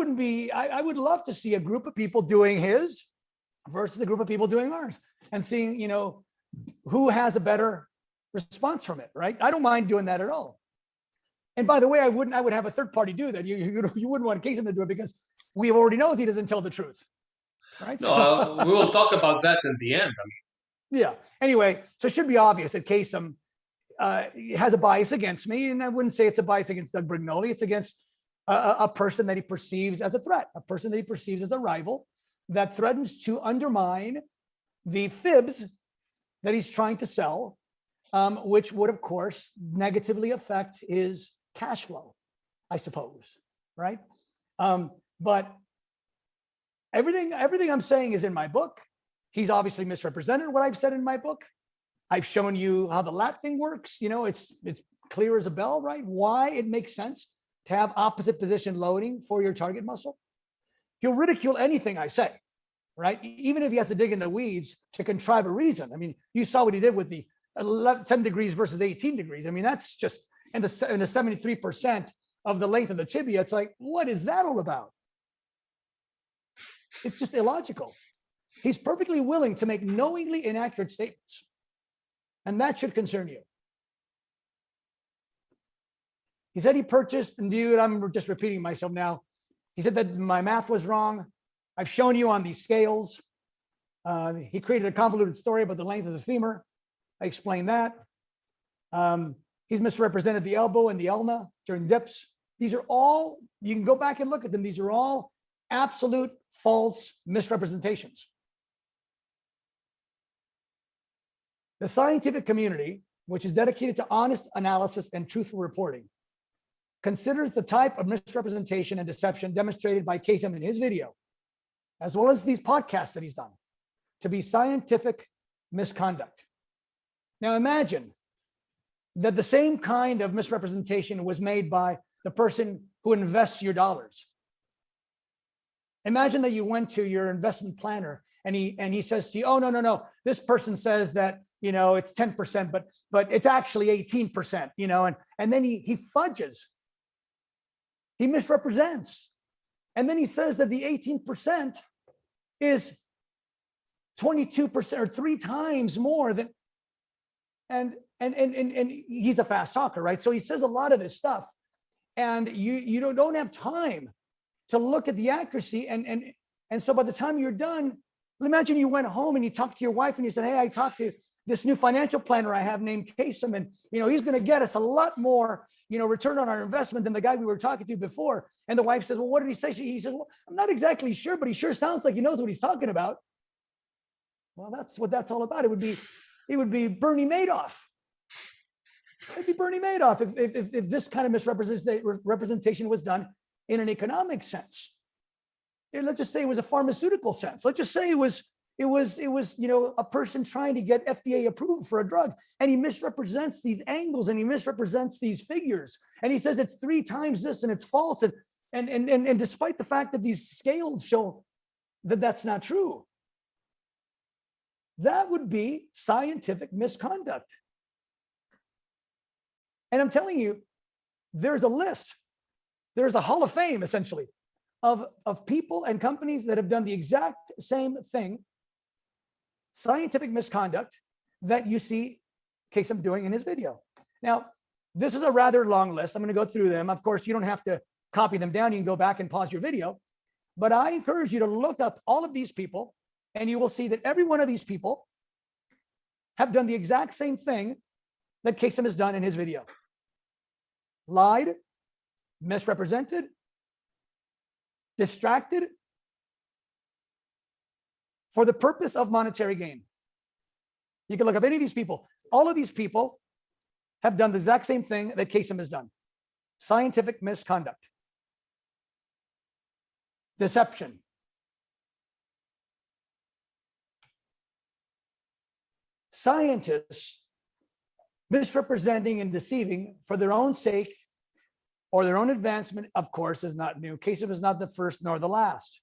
would love to see a group of people doing his versus a group of people doing ours and seeing, who has a better response from it, right? I don't mind doing that at all. And by the way, I would have a third party do that. You wouldn't want Kassem to do it because we already know he doesn't tell the truth, right? No, we will talk about that in the end. Yeah. Anyway, so it should be obvious that Kassem has a bias against me, and I wouldn't say it's a bias against Doug Brignole. It's against a person that he perceives as a threat, a person that he perceives as a rival that threatens to undermine the fibs that he's trying to sell, which would, of course, negatively affect his cash flow, I suppose, right? But everything I'm saying is in my book. He's obviously misrepresented what I've said in my book. I've shown you how the lat thing works. It's clear as a bell, right? Why it makes sense to have opposite position loading for your target muscle. He'll ridicule anything I say, right? Even if he has to dig in the weeds to contrive a reason. I mean, you saw what he did with the 10 degrees versus 18 degrees. I mean, that's just in the 73% of the length of the tibia. It's like, what is that all about? It's just illogical. He's perfectly willing to make knowingly inaccurate statements. And that should concern you. He said he purchased and viewed, I'm just repeating myself now. He said that my math was wrong. I've shown you on these scales. He created a convoluted story about the length of the femur. I explained that. He's misrepresented the elbow and the ulna during dips. These are all, you can go back and look at them. These are all absolute false misrepresentations. The scientific community, which is dedicated to honest analysis and truthful reporting, considers the type of misrepresentation and deception demonstrated by Kassem in his video, as well as these podcasts that he's done, to be scientific misconduct. Now imagine that the same kind of misrepresentation was made by the person who invests your dollars. Imagine that you went to your investment planner and he says to you, oh, no, this person says that, it's 10%, but it's actually 18%, and then he fudges. He misrepresents. And then he says that the 18% is 22% or 3 times more than, and he's a fast talker, right? So he says a lot of this stuff, and you don't have time to look at the accuracy. And so by the time you're done, imagine you went home and you talked to your wife and you said, hey, I talked to this new financial planner I have named Kassem, and he's going to get us a lot more return on our investment than the guy we were talking to before. And the wife says, well, what did he say? He says, well, I'm not exactly sure, but he sure sounds like he knows what he's talking about. Well, that's what that's all about. It would be Bernie Madoff. It'd be Bernie Madoff if this kind of misrepresentation was done in an economic sense. And let's just say it was a pharmaceutical sense. Let's just say it was a person trying to get FDA approval for a drug, and he misrepresents these angles and he misrepresents these figures, and he says it's 3 times this and it's false, and despite the fact that these scales show that that's not true, that would be scientific misconduct. And I'm telling you, there's a list, there's a hall of fame essentially of people and companies that have done the exact same thing, scientific misconduct, that you see Kassem doing in his video. Now, this is a rather long list. I'm going to go through them. Of course, you don't have to copy them down. You can go back and pause your video. But I encourage you to look up all of these people, and you will see that every one of these people have done the exact same thing that Kassem has done in his video. Lied, misrepresented, distracted for the purpose of monetary gain. You can look up any of these people. All of these people have done the exact same thing that Kassem has done. Scientific misconduct. Deception. Scientists misrepresenting and deceiving for their own sake or their own advancement, of course, is not new. Kassem is not the first nor the last,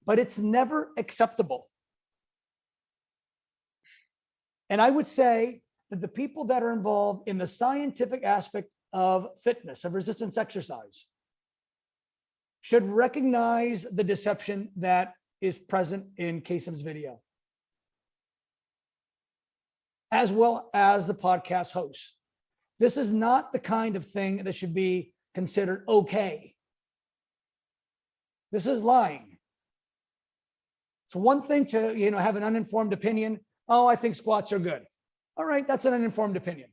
but it's never acceptable. And I would say that the people that are involved in the scientific aspect of fitness, of resistance exercise, should recognize the deception that is present in Kassem's video, as well as the podcast host. This is not the kind of thing that should be considered okay. This is lying. It's one thing to, have an uninformed opinion. Oh, I think squats are good. All right, that's an uninformed opinion.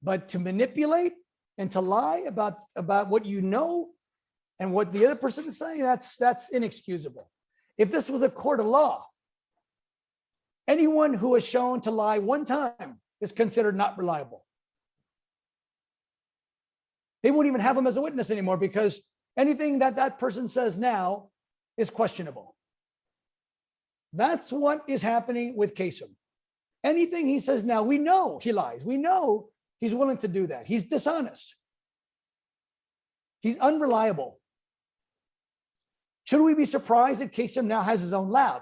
But to manipulate and to lie about what you know and what the other person is saying, that's inexcusable. If this was a court of law, anyone who is shown to lie one time is considered not reliable. They won't even have him as a witness anymore, because anything that person says now is questionable. That's what is happening with Kassem. Anything he says now, we know he lies. We know he's willing to do that. He's dishonest. He's unreliable. Should we be surprised that Kassem now has his own lab?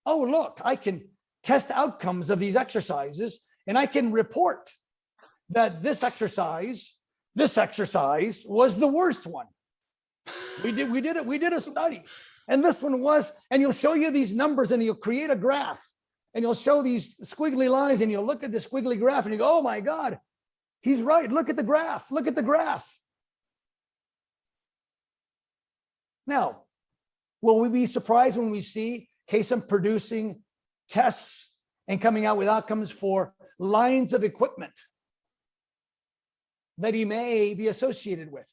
Oh, look, I can test outcomes of these exercises, and I can report that this exercise was the worst one. We did a study, and this one was, and you'll show you these numbers, and you'll create a graph, and you'll show these squiggly lines, and you'll look at the squiggly graph, and you go, oh my God, he's right. Look at the graph. Look at the graph. Now, will we be surprised when we see Kassem producing tests and coming out with outcomes for lines of equipment that he may be associated with?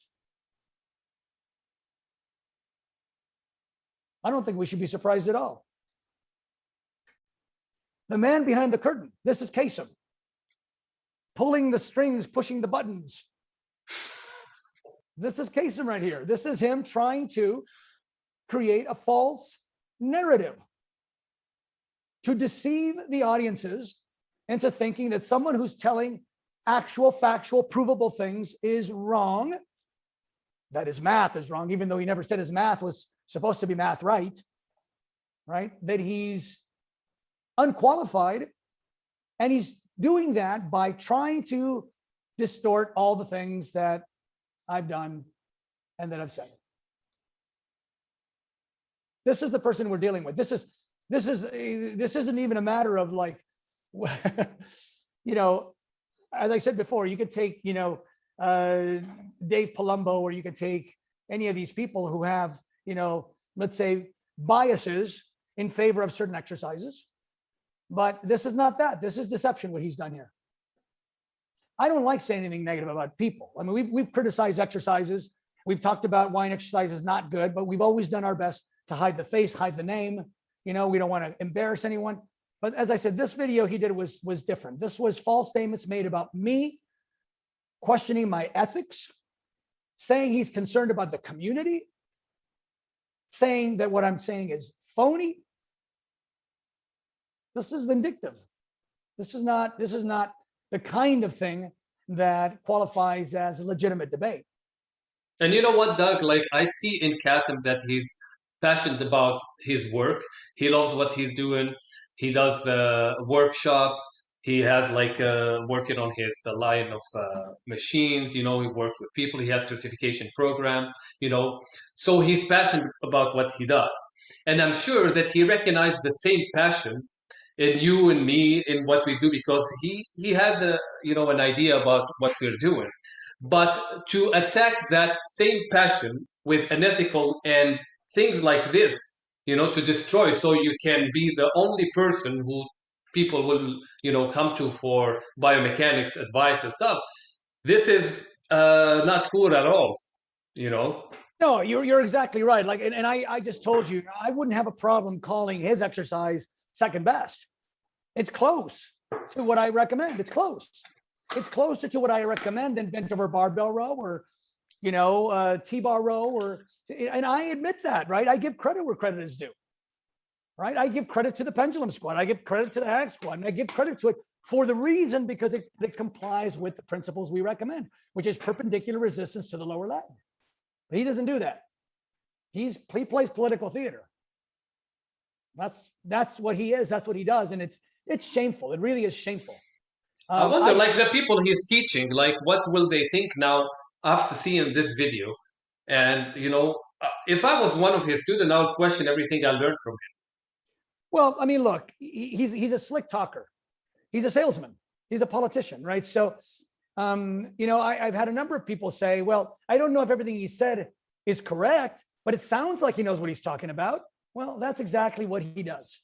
I don't think we should be surprised at all. The man behind the curtain, this is Kassem, pulling the strings, pushing the buttons. This is Kassem right here. This is him trying to create a false narrative to deceive the audiences into thinking that someone who's telling actual, factual, provable things is wrong. That his math is wrong, even though he never said his math was supposed to be math right? That he's unqualified, and he's doing that by trying to distort all the things that I've done and that I've said. This is the person we're dealing with. This isn't even a matter of like, as I said before, you could take, Dave Palumbo, or you could take any of these people who have, let's say, biases in favor of certain exercises. But this is not that. This is deception, what he's done here. I don't like saying anything negative about people. I mean, we've criticized exercises. We've talked about why an exercise is not good, but we've always done our best to hide the face, hide the name. We don't want to embarrass anyone. But as I said, this video he did was different. This was false statements made about me, questioning my ethics, saying he's concerned about the community, saying that what I'm saying is phony. This is vindictive. This is not the kind of thing that qualifies as a legitimate debate. And you know what, Doug? Like, I see in Kassem that he's passionate about his work. He loves what he's doing. He does workshops. He has like working on his line of machines. You know, he works with people. He has certification program. You know, so he's passionate about what he does. And I'm sure that he recognized the same passion in you and me in what we do, because he has a, you know, an idea about what we're doing. But to attack that same passion with unethical and things like this, you know, to destroy, so you can be the only person who people will, you know, come to for biomechanics advice and stuff. This is not cool at all, you know. No, you're exactly right. Like, and I just told you, I wouldn't have a problem calling his exercise second best. It's close to what I recommend. It's close. It's closer to what I recommend than bent over barbell row or, you know, T-bar row, or, and I admit that, right? I give credit where credit is due, right? I give credit to the pendulum squat. I give credit to the hack squat, and I give credit to it for the reason because it complies with the principles we recommend, which is perpendicular resistance to the lower leg. But he doesn't do that. He plays political theater. That's what he is. That's what he does, and it's shameful. It really is shameful. I wonder, like, the people he's teaching, like, what will they think now after seeing this video? And, you know, if I was one of his students, I would question everything I learned from him. Well, I mean, look, he's a slick talker. He's a salesman. He's a politician, right? So, you know, I've had a number of people say, well, I don't know if everything he said is correct, but it sounds like he knows what he's talking about. Well, that's exactly what he does.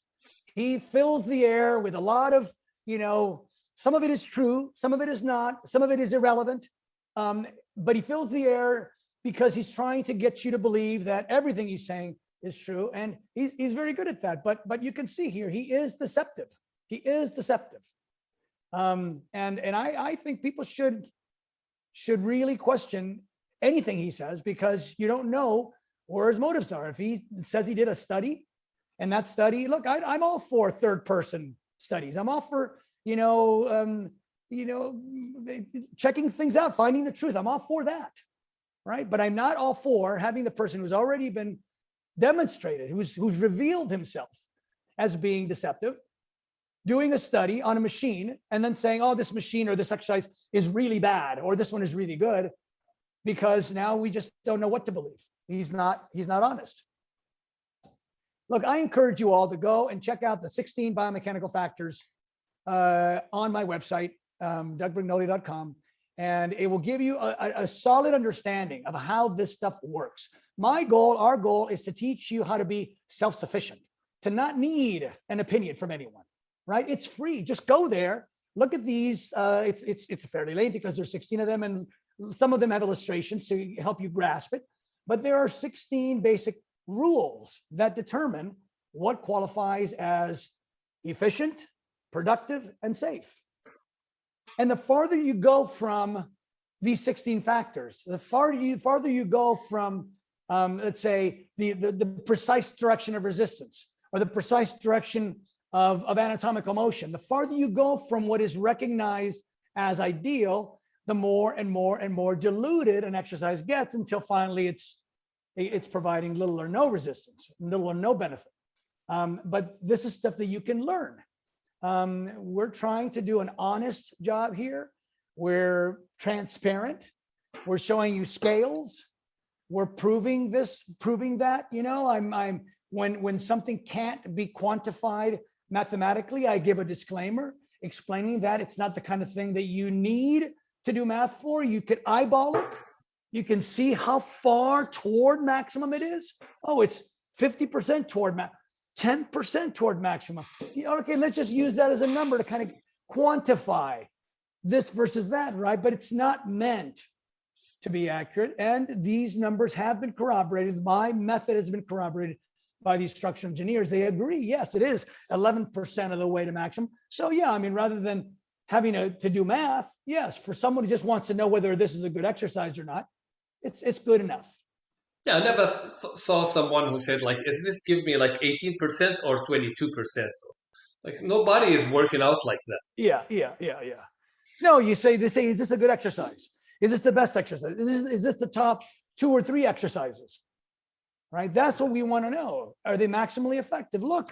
He fills the air with a lot of, you know, some of it is true, some of it is not, some of it is irrelevant, but he fills the air because he's trying to get you to believe that everything he's saying is true, and he's very good at that. But you can see here, he is deceptive. He is deceptive, and I think people should really question anything he says, because you don't know where his motives are. If he says he did a study, and that study, look, I'm all for third-person studies. I'm all for checking things out, finding the truth. I'm all for that, right? But I'm not all for having the person who's already been demonstrated, who's revealed himself as being deceptive, doing a study on a machine and then saying, oh, this machine or this exercise is really bad, or this one is really good, because now we just don't know what to believe. He's not honest. Look, I encourage you all to go and check out the 16 biomechanical factors on my website, dougbrignole.com, and it will give you a solid understanding of how this stuff works. Our goal is to teach you how to be self-sufficient, to not need an opinion from anyone, right? It's free. Just go there, look at these. It's fairly lengthy because there's 16 of them, and some of them have illustrations to help you grasp it. But there are 16 basic rules that determine what qualifies as efficient, productive, and safe. And the farther you go from these 16 factors, the farther you go from, let's say, the precise direction of resistance or the precise direction of anatomical motion, the farther you go from what is recognized as ideal, the more and more and more diluted an exercise gets, until finally it's providing little or no resistance, little or no benefit. But this is stuff that you can learn. We're trying to do an honest job here. We're transparent. We're showing you scales. We're proving this, proving that. You know, when something can't be quantified mathematically, I give a disclaimer explaining that it's not the kind of thing that you need to do math for. You could eyeball it. You can see how far toward maximum it is. Oh, it's 50% toward 10% toward maximum. Okay, let's just use that as a number to kind of quantify this versus that, right? But it's not meant to be accurate. And these numbers have been corroborated. My method has been corroborated by these structural engineers. They agree, yes, it is 11% of the way to maximum. So yeah, I mean, rather than having to do math, yes, for someone who just wants to know whether this is a good exercise or not, it's good enough. Yeah, I never saw someone who said like, "Is this give me like 18% or 22%?" Like nobody is working out like that. Yeah. No, they say, is this a good exercise? Is this the best exercise? Is this the top 2 or 3 exercises? Right? That's what we want to know. Are they maximally effective? Look,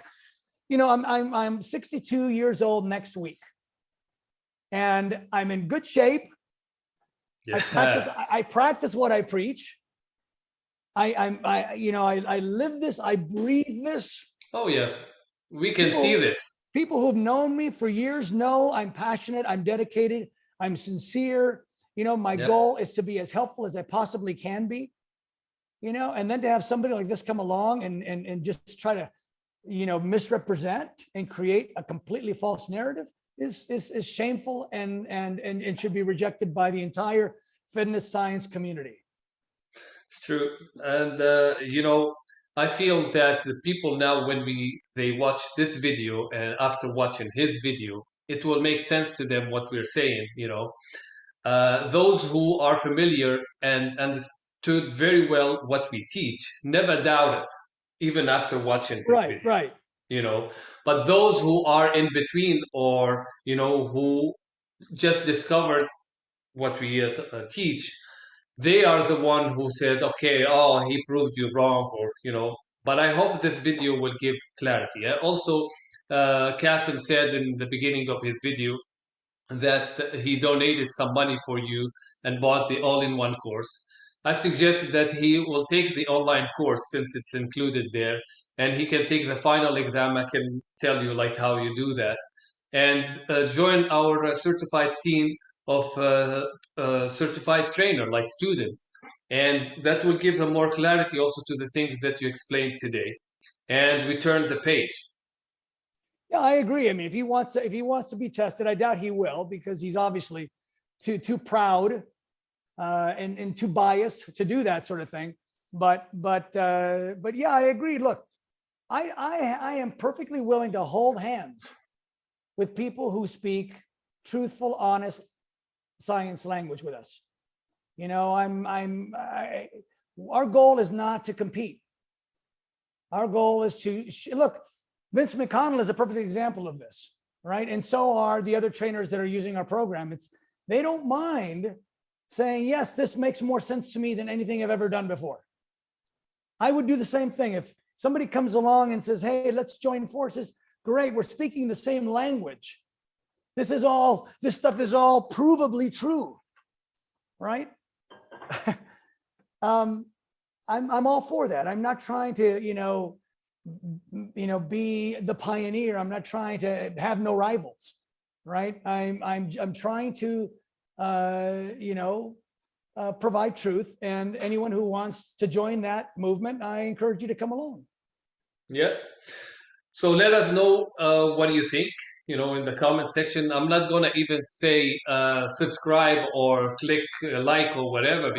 I'm 62 years old next week, and I'm in good shape. Yeah. I practice what I preach. I live this, I breathe this. Oh yeah, we can see this. People who've known me for years know I'm passionate, I'm dedicated, I'm sincere. My goal is to be as helpful as I possibly can be. And then to have somebody like this come along and just try to, misrepresent and create a completely false narrative is shameful and should be rejected by the entire fitness science community. It's true. And, I feel that the people now, when they watch this video and after watching his video, it will make sense to them what we're saying, Those who are familiar and understood very well what we teach never doubt it, even after watching this video. Right. But those who are in between or, who just discovered what we teach, they are the one who said, okay, oh, he proved you wrong, or, but I hope this video will give clarity. Also, Kassem said in the beginning of his video that he donated some money for you and bought the all-in-one course. I suggest that he will take the online course since it's included there, and he can take the final exam. I can tell you like how you do that, and join our certified team of certified trainer, like students, and that will give him more clarity also to the things that you explained today. And we turn the page. Yeah, I agree. I mean, if he wants to be tested, I doubt he will, because he's obviously too proud and too biased to do that sort of thing. But yeah, I agree. Look, I am perfectly willing to hold hands with people who speak truthful, honest science language with us. Our goal is not to compete. Our goal is to look. Vince McConnell is a perfect example of this, right? And so are the other trainers that are using our program. They don't mind saying, yes, this makes more sense to me than anything I've ever done before. I would do the same thing. If somebody comes along and says, hey, let's join forces, great, we're speaking the same language. This stuff is all provably true, right? I'm all for that. I'm not trying to, be the pioneer. I'm not trying to have no rivals, right? I'm trying to, provide truth, and anyone who wants to join that movement, I encourage you to come along. Yeah. So let us know what do you think, in the comment section. I'm not going to even say subscribe or click like or whatever,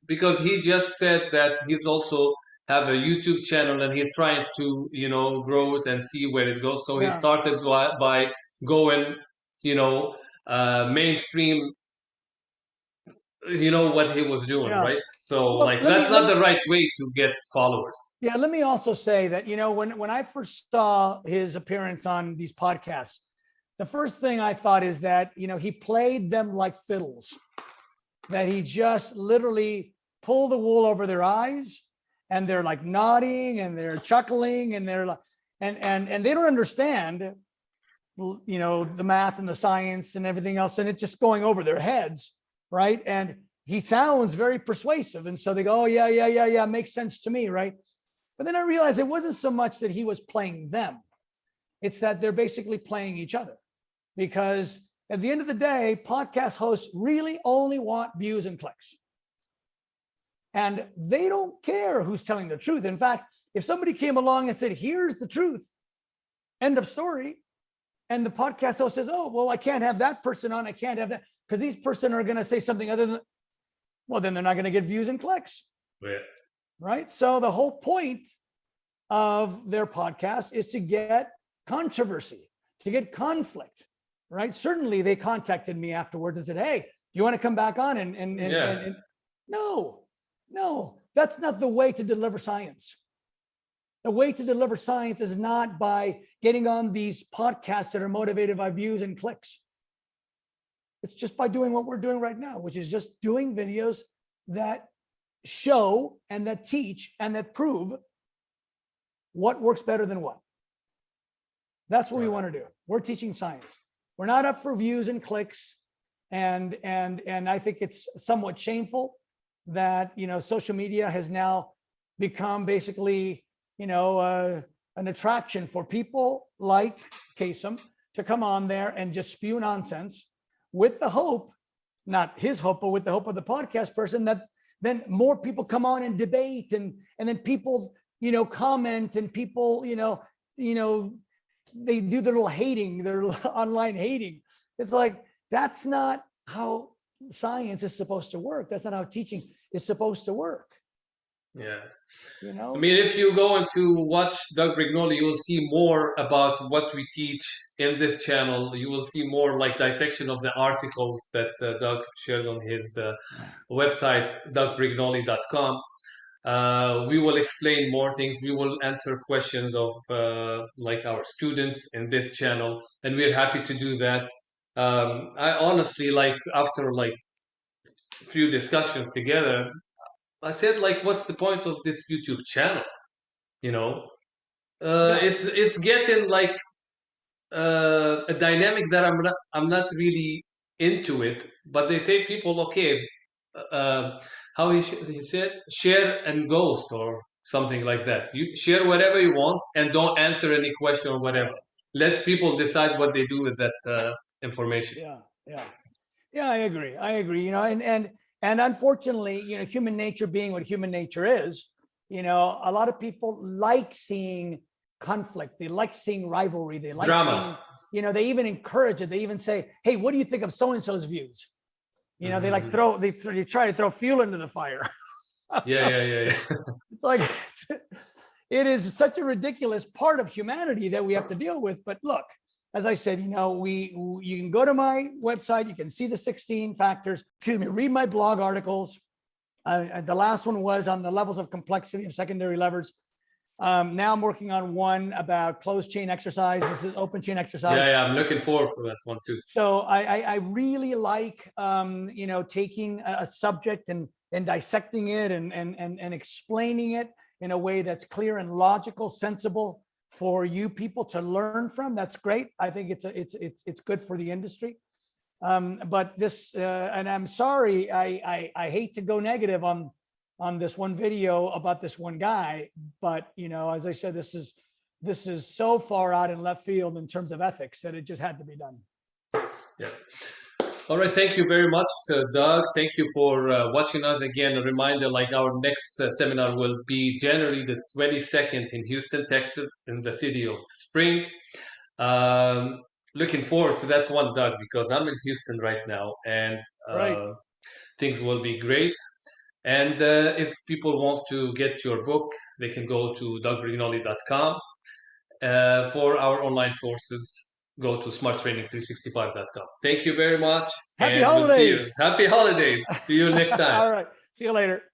because he just said that he's also have a YouTube channel and he's trying to, grow it and see where it goes. So he started by going, mainstream, what he was doing, right? So that's not the right way to get followers. Yeah, let me also say that, when I first saw his appearance on these podcasts, the first thing I thought is that, he played them like fiddles, that he just literally pulled the wool over their eyes, and they're like nodding and they're chuckling and they're like, and they don't understand, the math and the science and everything else, and it's just going over their heads, right? And he sounds very persuasive, and so they go, oh yeah, makes sense to me, right? But then I realized it wasn't so much that he was playing them, it's that they're basically playing each other, because at the end of the day, podcast hosts really only want views and clicks. And they don't care who's telling the truth. In fact, if somebody came along and said, here's the truth, end of story, and the podcast host says, oh, well, I can't have that person on, I can't have that, because these person are going to say something other than, well, then they're not going to get views and clicks. Yeah. Right? So the whole point of their podcast is to get controversy, to get conflict, right? Certainly they contacted me afterwards and said, hey, do you want to come back on? And no, that's not the way to deliver science. The way to deliver science is not by getting on these podcasts that are motivated by views and clicks. It's just by doing what we're doing right now, which is just doing videos that show and that teach and that prove what works better than what. That's what we want to do. We're teaching science. We're not up for views and clicks. And I think it's somewhat shameful that, social media has now become basically, an attraction for people like Kassem to come on there and just spew nonsense with the hope, not his hope, but with the hope of the podcast person, that then more people come on and debate and then people, comment and people, they do their little hating, their online hating. It's like, that's not how science is supposed to work. That's not how teaching is supposed to work. Yeah. I mean, if you go into watch Doug Brignole, you will see more about what we teach in this channel. You will see more like dissection of the articles that Doug shared on his website, dougbrignole.com. We will explain more things. We will answer questions of like our students in this channel, and we're happy to do that. I honestly, like, after like a few discussions together, I said, like, what's the point of this YouTube channel? It's getting like a dynamic that I'm not really into it. But they say people, okay, how he said, share and ghost or something like that. You share whatever you want and don't answer any question or whatever. Let people decide what they do with that information. Yeah, I agree. And unfortunately, human nature being what human nature is, a lot of people like seeing conflict. They like seeing rivalry. They like drama. Seeing, they even encourage it. They even say, hey, what do you think of so-and-so's views? They like they try to throw fuel into the fire. Yeah. It's like, it is such a ridiculous part of humanity that we have to deal with. But look, as I said, you can go to my website, you can see the 16 factors, read my blog articles. The last one was on the levels of complexity of secondary levers. Now I'm working on one about closed chain exercise. This is open chain exercise. Yeah, I'm looking forward for that one too. So I really like, taking a subject and dissecting it and explaining it in a way that's clear and logical, sensible, for you people to learn from. That's great. I think it's good for the industry. But this, and I'm sorry, I hate to go negative on this one video about this one guy, but as I said, this is so far out in left field in terms of ethics that it just had to be done. Yeah. All right. Thank you very much, Doug. Thank you for watching us again. A reminder, like, our next seminar will be January the 22nd in Houston, Texas, in the city of Spring. Looking forward to that one, Doug, because I'm in Houston right now, and things will be great. And if people want to get your book, they can go to dougbrignole.com. For our online courses, go to smarttraining365.com. Thank you very much. Happy holidays. We'll see you. Happy holidays. See you next time. All right. See you later.